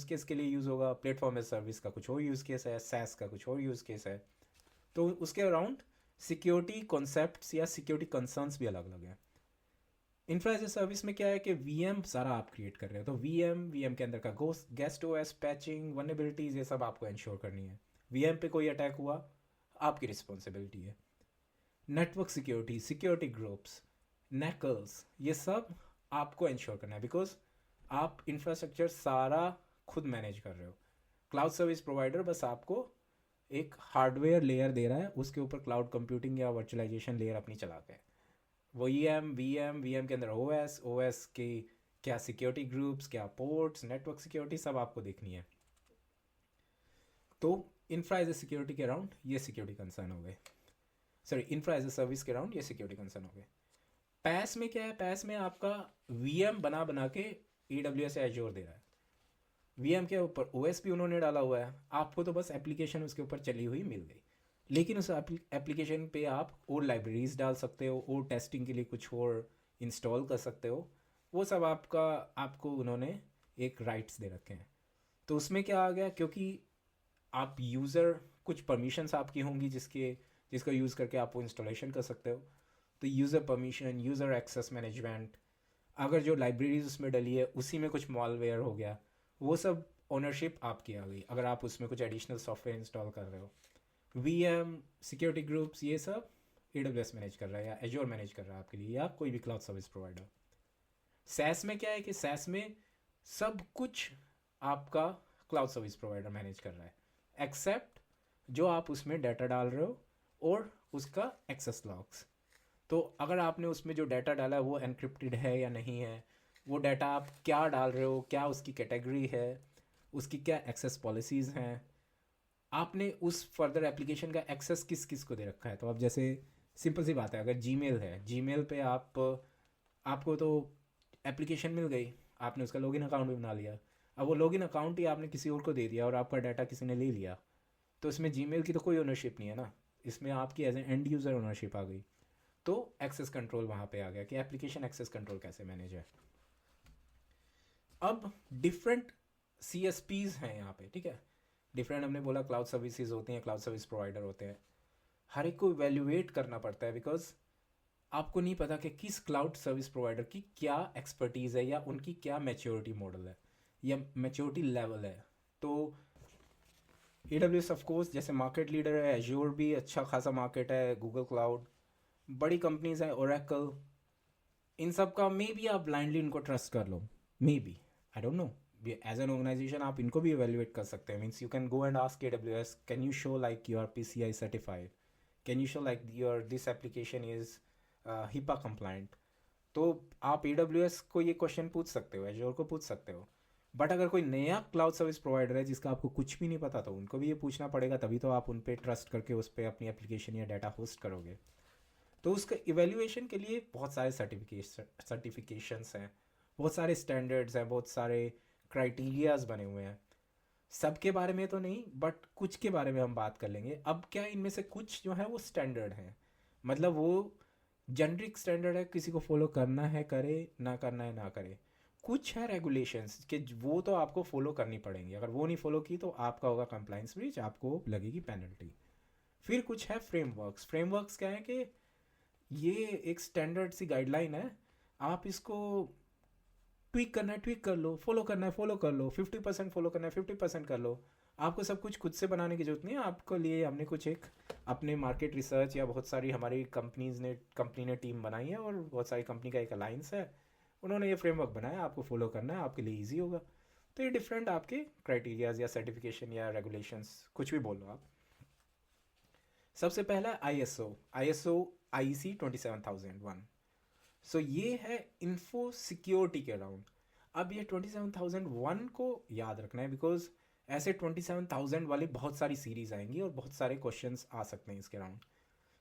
Speaker 1: केस के लिए यूज़ होगा, प्लेटफॉर्म एज सर्विस का कुछ और यूज़ केस है, SaaS का कुछ और यूज़ केस है, तो उसके अराउंड सिक्योरिटी कॉन्सेप्ट्स या सिक्योरिटी कंसर्न्स भी अलग अलग हैं। इंफ्रा एज सर्विस में क्या है कि VM सारा आप क्रिएट कर रहे हो, तो VM के अंदर का गेस्ट OS, पैचिंग, वनरेबिलिटीज़, ये सब आपको इंश्योर करनी है। VM पे कोई अटैक हुआ आपकी रिस्पॉन्सिबिलिटी है। नेटवर्क सिक्योरिटी, सिक्योरिटी ग्रुप्स, नेकल्स, ये सब आपको इंश्योर करना है, बिकॉज आप इंफ्रास्ट्रक्चर सारा खुद मैनेज कर रहे हो। क्लाउड सर्विस प्रोवाइडर बस आपको एक हार्डवेयर लेयर दे रहा है, उसके ऊपर क्लाउड कंप्यूटिंग या वर्चुअलाइजेशन लेयर अपनी चलाते हैं। वो VM के अंदर OS की क्या सिक्योरिटी ग्रुप्स, क्या पोर्ट्स, नेटवर्क सिक्योरिटी, सब आपको देखनी है। तो इंफ्रा एज ए सिक्योरिटी के अराउंड ये सिक्योरिटी कंसर्न हो गए, sorry infra as a service के अराउंड ये सिक्योरिटी कंसर्न हो गए। पैस में क्या है, पैस में आपका VM बना बना के AWS या एजोर दे रहा है। VM के ऊपर OS भी उन्होंने डाला हुआ है, आपको तो बस एप्लीकेशन उसके ऊपर चली हुई मिल गई, लेकिन उस एप्लीकेशन पे आप और लाइब्रेरीज डाल सकते हो और टेस्टिंग के लिए कुछ और इंस्टॉल कर सकते हो, वो सब आपको उन्होंने एक राइट्स दे रखे हैं। तो उसमें क्या आ गया, क्योंकि आप यूज़र कुछ परमिशंस आपकी होंगी जिसको यूज़ करके आप वो इंस्टॉलेशन कर सकते हो, तो user permission, user access management, अगर जो लाइब्रेरीज उसमें डली है उसी में कुछ मॉलवेयर हो गया, वो सब ओनरशिप आपकी आ गई अगर आप उसमें कुछ एडिशनल सॉफ्टवेयर इंस्टॉल कर रहे हो। VM, सिक्योरिटी ग्रुप्स, ये सब AWS मैनेज कर रहा है या एजोर मैनेज कर रहा है आपके लिए, या कोई भी क्लाउड सर्विस प्रोवाइडर। SaaS में क्या है कि SaaS में सब कुछ आपका क्लाउड सर्विस प्रोवाइडर मैनेज कर रहा है, एक्सेप्ट जो आप उसमें डाटा डाल रहे हो और उसका एक्सेस लॉग्स। तो अगर आपने उसमें जो डाटा डाला है वो एनक्रिप्टेड है या नहीं है, वो डाटा आप क्या डाल रहे हो, क्या उसकी कैटेगरी है, उसकी क्या एक्सेस पॉलिसीज़ हैं, आपने उस फर्दर एप्लीकेशन का एक्सेस किस किस को दे रखा है। तो अब जैसे सिंपल सी बात है, अगर जीमेल है, जीमेल पे आपको तो एप्लीकेशन मिल गई, आपने उसका लॉगिन अकाउंट भी बना लिया। अब वो लॉगिन अकाउंट ही आपने किसी और को दे दिया और आपका डाटा किसी ने ले लिया, तो इसमें जीमेल की तो कोई ओनरशिप नहीं है ना, इसमें आपकी as a end user ownership आ गई। तो एक्सेस कंट्रोल वहाँ पे आ गया कि एप्लीकेशन एक्सेस कंट्रोल कैसे मैनेज है। अब डिफरेंट सी एस पीज़ हैं यहाँ पे, ठीक है। डिफरेंट हमने बोला क्लाउड सर्विसेज होती हैं, क्लाउड सर्विस प्रोवाइडर होते हैं। हर एक को इवेल्युएट करना पड़ता है, बिकॉज आपको नहीं पता कि किस क्लाउड सर्विस प्रोवाइडर की क्या एक्सपर्टीज़ है या उनकी क्या मैच्योरिटी मॉडल है या मैच्योरिटी लेवल है। तो ए डब्ल्यू एस ऑफकोर्स जैसे मार्केट लीडर है, एज्योर भी अच्छा खासा मार्केट है, गूगल क्लाउड, बड़ी कंपनीज हैं, ओरेकल, इन सब का मे बी आप ब्लाइंडली इनको ट्रस्ट कर लो, maybe, I don't know. As an organisation आप इनको भी इवेल्युएट कर सकते हैं। Means you can go and ask A W S, can you show like you are P C I certified, can you show like your this application is HIPAA compliant. तो आप ए W S को ये question पूछ सकते हो, azure को पूछ सकते हो। बट अगर कोई नया क्लाउड सर्विस प्रोवाइडर है जिसका आपको कुछ भी नहीं पता, तो उनको भी ये पूछना पड़ेगा, तभी तो आप उन पर ट्रस्ट करके उस पर अपनी एप्लीकेशन या डाटा होस्ट करोगे। तो उसका इवेल्युएशन के लिए बहुत सारे सर्टिफिकेशंस हैं, बहुत सारे स्टैंडर्ड्स हैं, बहुत सारे क्राइटेरियाज बने हुए हैं। सबके बारे में तो नहीं, बट कुछ के बारे में हम बात कर लेंगे। अब क्या इनमें से कुछ जो है वो स्टैंडर्ड हैं, मतलब वो जेनरिक स्टैंडर्ड है, किसी को फॉलो करना है करे, ना करना है ना करे। कुछ है रेगुलेशंस कि वो तो आपको फॉलो करनी पड़ेंगी, अगर वो नहीं फॉलो की तो आपका होगा कंप्लाइंस ब्रीच, आपको लगेगी पेनल्टी। फिर कुछ है फ्रेमवर्क्स। फ्रेमवर्क्स क्या है कि ये एक स्टैंडर्ड सी गाइडलाइन है, आप इसको ट्वीक करना है ट्वीक कर लो, फॉलो करना है फॉलो कर लो, 50% फॉलो करना है 50% कर लो। आपको सब कुछ खुद से बनाने की जरूरत नहीं है। आपको लिए हमने कुछ एक अपने मार्केट रिसर्च या बहुत सारी हमारी कंपनी ने टीम बनाई है, और बहुत सारी कंपनी का एक अलाइंस है, उन्होंने ये फ्रेमवर्क बनाया, आपको फॉलो करना है, आपके लिए ईजी होगा। तो ये डिफरेंट आपके क्राइटेरियाज या सर्टिफिकेशन या रेगुलेशंस, कुछ भी बोल लो आप। सबसे पहला आई एस ओ आई सी 27001। सो ये है इन्फो सिक्योरिटी के अराउंड। अब ये 27001 को याद रखना है, बिकॉज ऐसे 27000 वाली बहुत सारी सीरीज आएंगी और बहुत सारे क्वेश्चंस आ सकते हैं इसके अराउंड।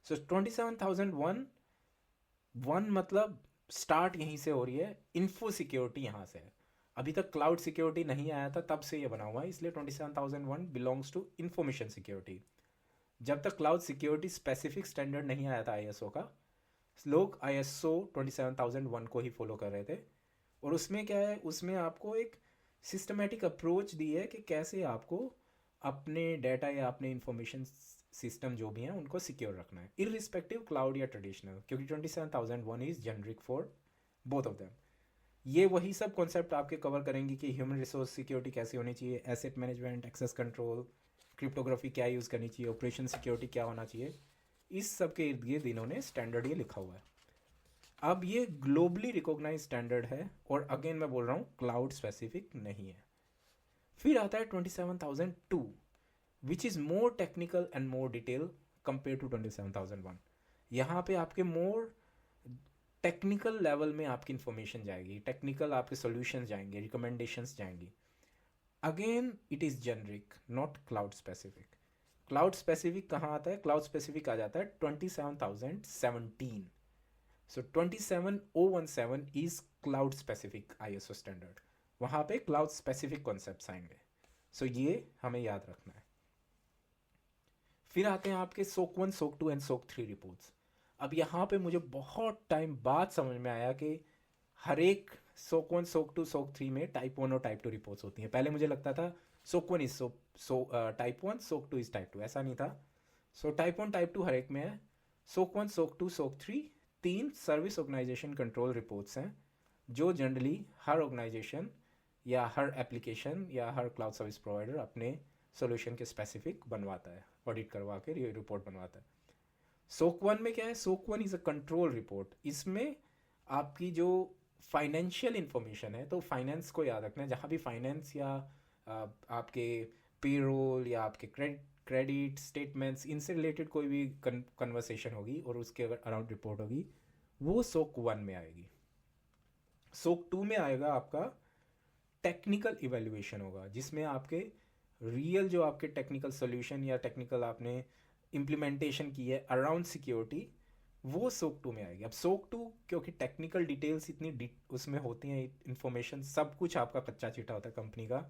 Speaker 1: सो 27001 वन मतलब स्टार्ट यहीं से हो रही है, इन्फो सिक्योरिटी यहाँ से है। अभी तक क्लाउड सिक्योरिटी नहीं आया था, तब से ये बना हुआ है, इसलिए 27001 बिलोंग्स टू इंफॉर्मेशन सिक्योरिटी। जब तक क्लाउड सिक्योरिटी स्पेसिफिक स्टैंडर्ड नहीं आया था आईएसओ का, लोग आईएसओ 27001 को ही फॉलो कर रहे थे। और उसमें क्या है, उसमें आपको एक सिस्टमेटिक अप्रोच दी है कि कैसे आपको अपने डाटा या अपने इंफॉर्मेशन सिस्टम जो भी हैं उनको सिक्योर रखना है, इररिस्पेक्टिव क्लाउड या ट्रेडिशनल, क्योंकि 27001 is generic for both of them. ये वही सब कॉन्सेप्ट आपके कवर करेंगे कि ह्यूमन रिसोर्स सिक्योरिटी कैसी होनी चाहिए, asset management, access control, cryptography क्या यूज़ करनी चाहिए, ऑपरेशन सिक्योरिटी क्या होना चाहिए। इस सब के इर्द गिर्द इन्होंने स्टैंडर्ड ये लिखा हुआ है। अब ये ग्लोबली रिकॉग्नाइज स्टैंडर्ड है, और अगेन मैं बोल रहा हूँ क्लाउड स्पेसिफिक नहीं है। फिर आता है 27002, which is more technical and more detail compare to 27001। यहाँ पे आपके मोर टेक्निकल लेवल में आपकी इंफॉर्मेशन जाएगी, टेक्निकल आपके सॉल्यूशंस जाएंगे, रिकमेंडेशंस जाएंगी। Again it is generic, not cloud specific. Cloud specific कहाँ आता है, क्लाउड स्पेसिफिक आ जाता है 27017। सो 27017 is cloud specific ISO standard, वहाँ पे क्लाउड स्पेसिफिक कॉन्सेप्ट्स आएंगे। सो ये हमें याद रखना है। फिर आते हैं आपके सोक 1, सोक 2 एंड सोक 3 रिपोर्ट्स। अब यहाँ पे मुझे बहुत टाइम बाद समझ में आया कि हर एक सोक 1, सोक 2, सोक 3 में टाइप 1 और टाइप 2 रिपोर्ट्स होती हैं। पहले मुझे लगता था सोक 1 is type 1, soak 2 is type 2, ऐसा नहीं था। सो टाइप 1 टाइप 2 हर एक में है। सोक 1, सोक 2, सोक 3 तीन सर्विस ऑर्गेनाइजेशन कंट्रोल रिपोर्ट्स हैं, जो जनरली हर ऑर्गेनाइजेशन या हर एप्लीकेशन या हर क्लाउड सर्विस प्रोवाइडर अपने सोल्यूशन के स्पेसिफिक बनवाता है, ऑडिट करवा के ये रिपोर्ट बनवाता है। सोक 1 में क्या है, सोक 1 इज़ अ कंट्रोल रिपोर्ट। इसमें आपकी जो फाइनेंशियल इंफॉर्मेशन है, तो फाइनेंस को याद रखना है, जहाँ भी फाइनेंस या आपके पेरोल या आपके क्रेडिट स्टेटमेंट्स, इनसे रिलेटेड कोई भी कन्वर्सेशन होगी और उसके अगर अराउंड रिपोर्ट होगी, वो सोक 1 में आएगी। सोक 2 में आएगा आपका टेक्निकल इवेल्युएशन होगा, जिसमें आपके रियल जो आपके टेक्निकल सोल्यूशन या टेक्निकल आपने इम्प्लीमेंटेशन की है अराउंड सिक्योरिटी, वो सोक 2 में आएगी। अब सोक 2 क्योंकि टेक्निकल डिटेल्स इतनी उसमें होती हैं, इन्फॉर्मेशन सब कुछ आपका कच्चा चिट्ठा होता है कंपनी का,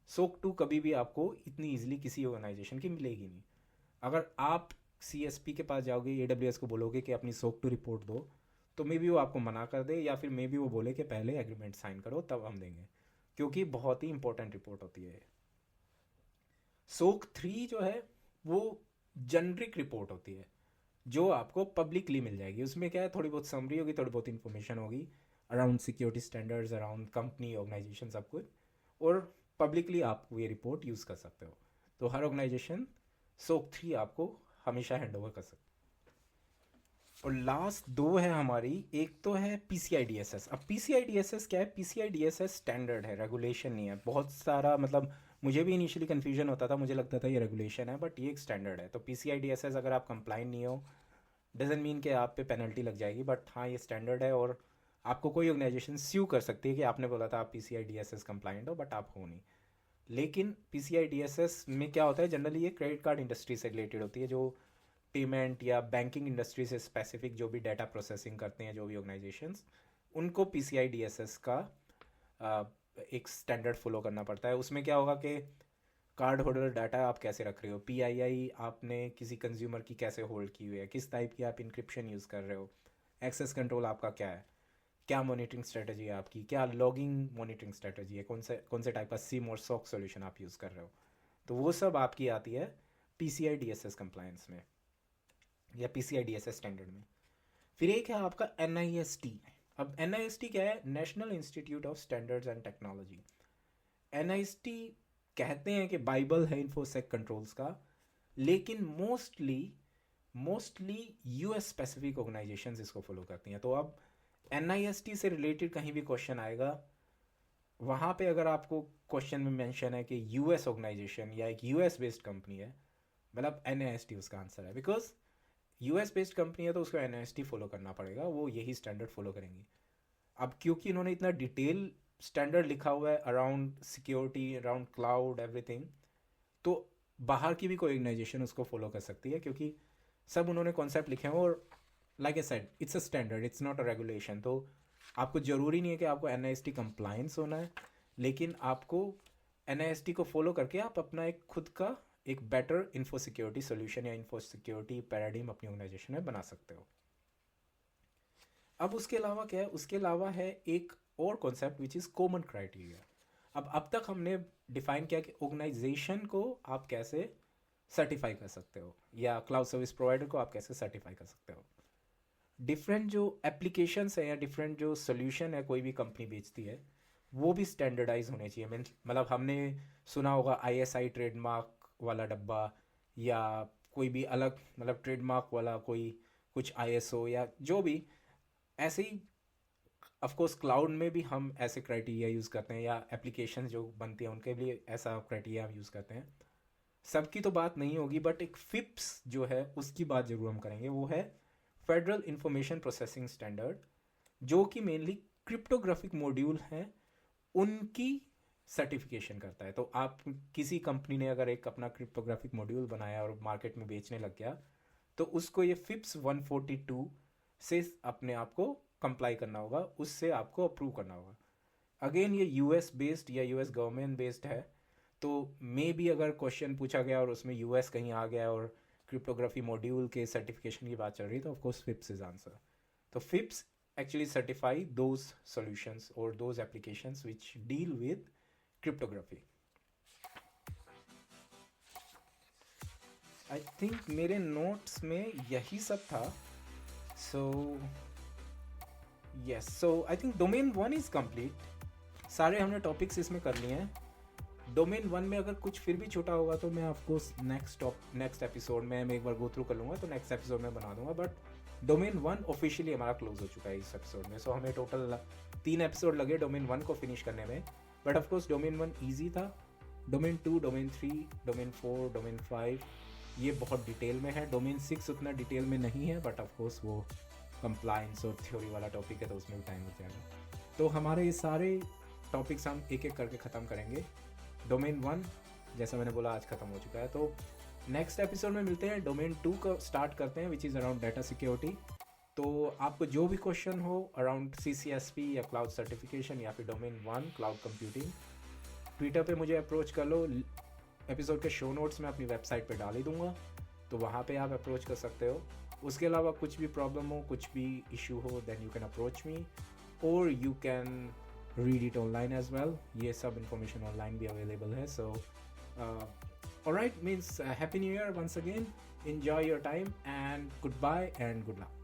Speaker 1: सोक 2 कभी भी आपको इतनी ईजिली किसी ऑर्गेनाइजेशन की मिलेगी नहीं। अगर आप CSP के पास जाओगे, AWS को बोलोगे कि अपनी सोक 2 रिपोर्ट दो, तो मे बी वो आपको मना कर दे, या फिर मे बी वो बोले कि पहले एग्रीमेंट साइन करो तब हम देंगे, क्योंकि बहुत ही इंपॉर्टेंट रिपोर्ट होती है। सोक 3 जो है वो जेनरिक रिपोर्ट होती है, जो आपको पब्लिकली मिल जाएगी। उसमें क्या है, थोड़ी बहुत समरी होगी, थोड़ी बहुत इन्फॉर्मेशन होगी around security standards, around company, organization, सब कुछ, और पब्लिकली आप ये रिपोर्ट यूज़ कर सकते हो। तो हर ऑर्गेनाइजेशन सोक 3 आपको हमेशा हैंड ओवर कर सकते। और लास्ट 2 है हमारी, एक तो है PCI-DSS। अब PCI-DSS क्या है? PCI-DSS स्टैंडर्ड है, रेगुलेशन नहीं है। बहुत सारा मतलब मुझे भी इनिशियली कन्फ्यूजन होता था, मुझे लगता था ये रेगुलेशन है, बट ये एक स्टैंडर्ड है। तो PCI-DSS अगर आप कंप्लाइंट नहीं हो, डजन मीन कि आप पे पेनल्टी लग जाएगी, बट हाँ ये स्टैंडर्ड है, और आपको कोई ऑर्गेनाइजेशन स्यू कर सकती है कि आपने बोला था आप PCI-DSS कंप्लाइंट हो, बट आप हो नहीं। लेकिन PCI-DSS में क्या होता है, जनरली ये क्रेडिट कार्ड इंडस्ट्री से रिलेटेड होती है, जो पेमेंट या बैंकिंग इंडस्ट्री से स्पेसिफिक जो भी डाटा प्रोसेसिंग करते हैं जो भी ऑर्गेनाइजेशंस, उनको PCI-DSS का एक स्टैंडर्ड फॉलो करना पड़ता है। उसमें क्या होगा कि कार्ड होल्डर डाटा आप कैसे रख रहे हो, PII आपने किसी कंज्यूमर की कैसे होल्ड की हुई है, किस टाइप की आप इंक्रिप्शन यूज़ कर रहे हो, एक्सेस कंट्रोल आपका क्या है, क्या मॉनिटरिंग स्ट्रेटजी है आपकी, क्या लॉगिंग मॉनिटरिंग स्ट्रेटजी है, कौन से टाइप का सिम और सॉक सॉल्यूशन आप यूज़ कर रहे हो, तो वो सब आपकी आती है PCI-DSS कंप्लायंस में या PCI-DSS स्टैंडर्ड में। फिर एक है आपका NIST। अब NIST क्या है? National institute of standards and technology. NIST कहते हैं कि बाइबल है इन्फोसेक कंट्रोल्स का, लेकिन मोस्टली US स्पेसिफिक ऑर्गेनाइजेशंस इसको फॉलो करती हैं। तो अब NIST से रिलेटेड कहीं भी क्वेश्चन आएगा, वहाँ पे अगर आपको क्वेश्चन में मेंशन है कि US ऑर्गेनाइजेशन या एक US बेस्ड कंपनी है, मतलब NIST उसका आंसर है, बिकॉज US बेस्ड कंपनी है तो उसको NIST फॉलो करना पड़ेगा, वो यही स्टैंडर्ड फॉलो करेंगी। अब क्योंकि इन्होंने इतना डिटेल स्टैंडर्ड लिखा हुआ है around security, around cloud, everything, तो बाहर की भी कोई ऑर्गेनाइजेशन उसको फॉलो कर सकती है, क्योंकि सब उन्होंने कॉन्सेप्ट लिखे हैं। और like a said, it's a standard, it's not a regulation. तो आपको ज़रूरी नहीं है कि आपको NIST कंप्लायंस होना है, लेकिन आपको NIST को फॉलो करके आप अपना एक खुद का एक बेटर इन्फो सिक्योरिटी सोल्यूशन या इन्फो सिक्योरिटी पैराडिम अपनी ऑर्गेनाइजेशन में बना सकते हो। अब उसके अलावा क्या है? उसके अलावा है एक और concept which is common criteria. अब तक हमने डिफाइन किया कि ऑर्गेनाइजेशन को आप कैसे सर्टिफाई कर सकते हो, या क्लाउड सर्विस प्रोवाइडर को आप कैसे सर्टिफाई कर सकते हो। डिफरेंट जो एप्लीकेशंस है या डिफरेंट जो सोल्यूशन है कोई भी कंपनी बेचती है, वो भी स्टैंडर्डाइज होने चाहिए। मीन्स मतलब हमने सुना होगा ISI ट्रेडमार्क वाला डब्बा, या कोई भी अलग मतलब ट्रेडमार्क वाला कोई कुछ ISO या जो भी, ऐसे ही ऑफकोर्स क्लाउड में भी हम ऐसे क्राइटेरिया यूज़ करते हैं, या एप्लीकेशन जो बनती हैं उनके लिए ऐसा क्राइटेरिया हम यूज़ करते हैं। सबकी तो बात नहीं होगी, बट एक FIPS जो है उसकी बात ज़रूर हम करेंगे। वो है फेडरल इंफॉर्मेशन प्रोसेसिंग स्टैंडर्ड, जो कि मेनली क्रिप्टोग्राफिक मॉड्यूल हैं उनकी सर्टिफिकेशन करता है। तो आप किसी कंपनी ने अगर एक अपना क्रिप्टोग्राफिक मॉड्यूल बनाया और मार्केट में बेचने लग गया, तो उसको ये FIPS 142 से अपने आप को कंप्लाई करना होगा, उससे आपको अप्रूव करना होगा। अगेन ये US बेस्ड या US गवर्नमेंट बेस्ड है, तो मे बी अगर क्वेश्चन पूछा गया और उसमें US कहीं आ गया और क्रिप्टोग्राफी मॉड्यूल के सर्टिफिकेशन की बात चल रही, तो ऑफकोर्स FIPS इज आंसर। तो FIPS actually certify those solutions or those applications which deal with cryptography. I think मेरे नोट्स में यही सब था। So yes, so I think domain 1 is complete. सारे हमने टॉपिक्स इसमें कर लिए हैं। डोमेन 1 में अगर कुछ फिर भी छूटा होगा तो मैं ऑफकोर्स नेक्स्ट एपिसोड में मैं एक बार गो थ्रू कर लूँगा, तो नेक्स्ट एपिसोड में बना दूंगा। बट डोमेन 1 ऑफिशियली हमारा क्लोज हो चुका है इस एपिसोड में। सो हमें टोटल 3 एपिसोड लगे डोमेन 1 को फिनिश करने में, बट ऑफकोर्स डोमेन 1 ईजी था। डोमेन 2, डोमेन 3, डोमेन 4, डोमेन 5 ये बहुत डिटेल में है। डोमेन 6 उतना डिटेल में नहीं है, बट ऑफकोर्स वो कंप्लायंस और थ्योरी वाला टॉपिक है, तो उसमें भी टाइम लग जाएगा। तो हमारे ये सारे टॉपिक्स हम एक एक करके ख़त्म करेंगे. डोमेन 1 जैसा मैंने बोला आज ख़त्म हो चुका है. तो नेक्स्ट एपिसोड में मिलते हैं. डोमेन 2 का स्टार्ट करते हैं which is around data security. तो आपको जो भी क्वेश्चन हो अराउंड CCSP या क्लाउड सर्टिफिकेशन या फिर डोमेन 1 क्लाउड कंप्यूटिंग, ट्विटर पे मुझे अप्रोच कर लो. एपिसोड के शो नोट्स मैं अपनी वेबसाइट पे डाल ही दूंगा, तो वहाँ पे आप अप्रोच कर सकते हो. उसके अलावा कुछ भी प्रॉब्लम हो, कुछ भी इशू हो, then you can approach me और you can read it online as well. ये सब इंफॉर्मेशन ऑनलाइन भी अवेलेबल है. So alright, means happy new year once again. enjoy your time and goodbye and good luck.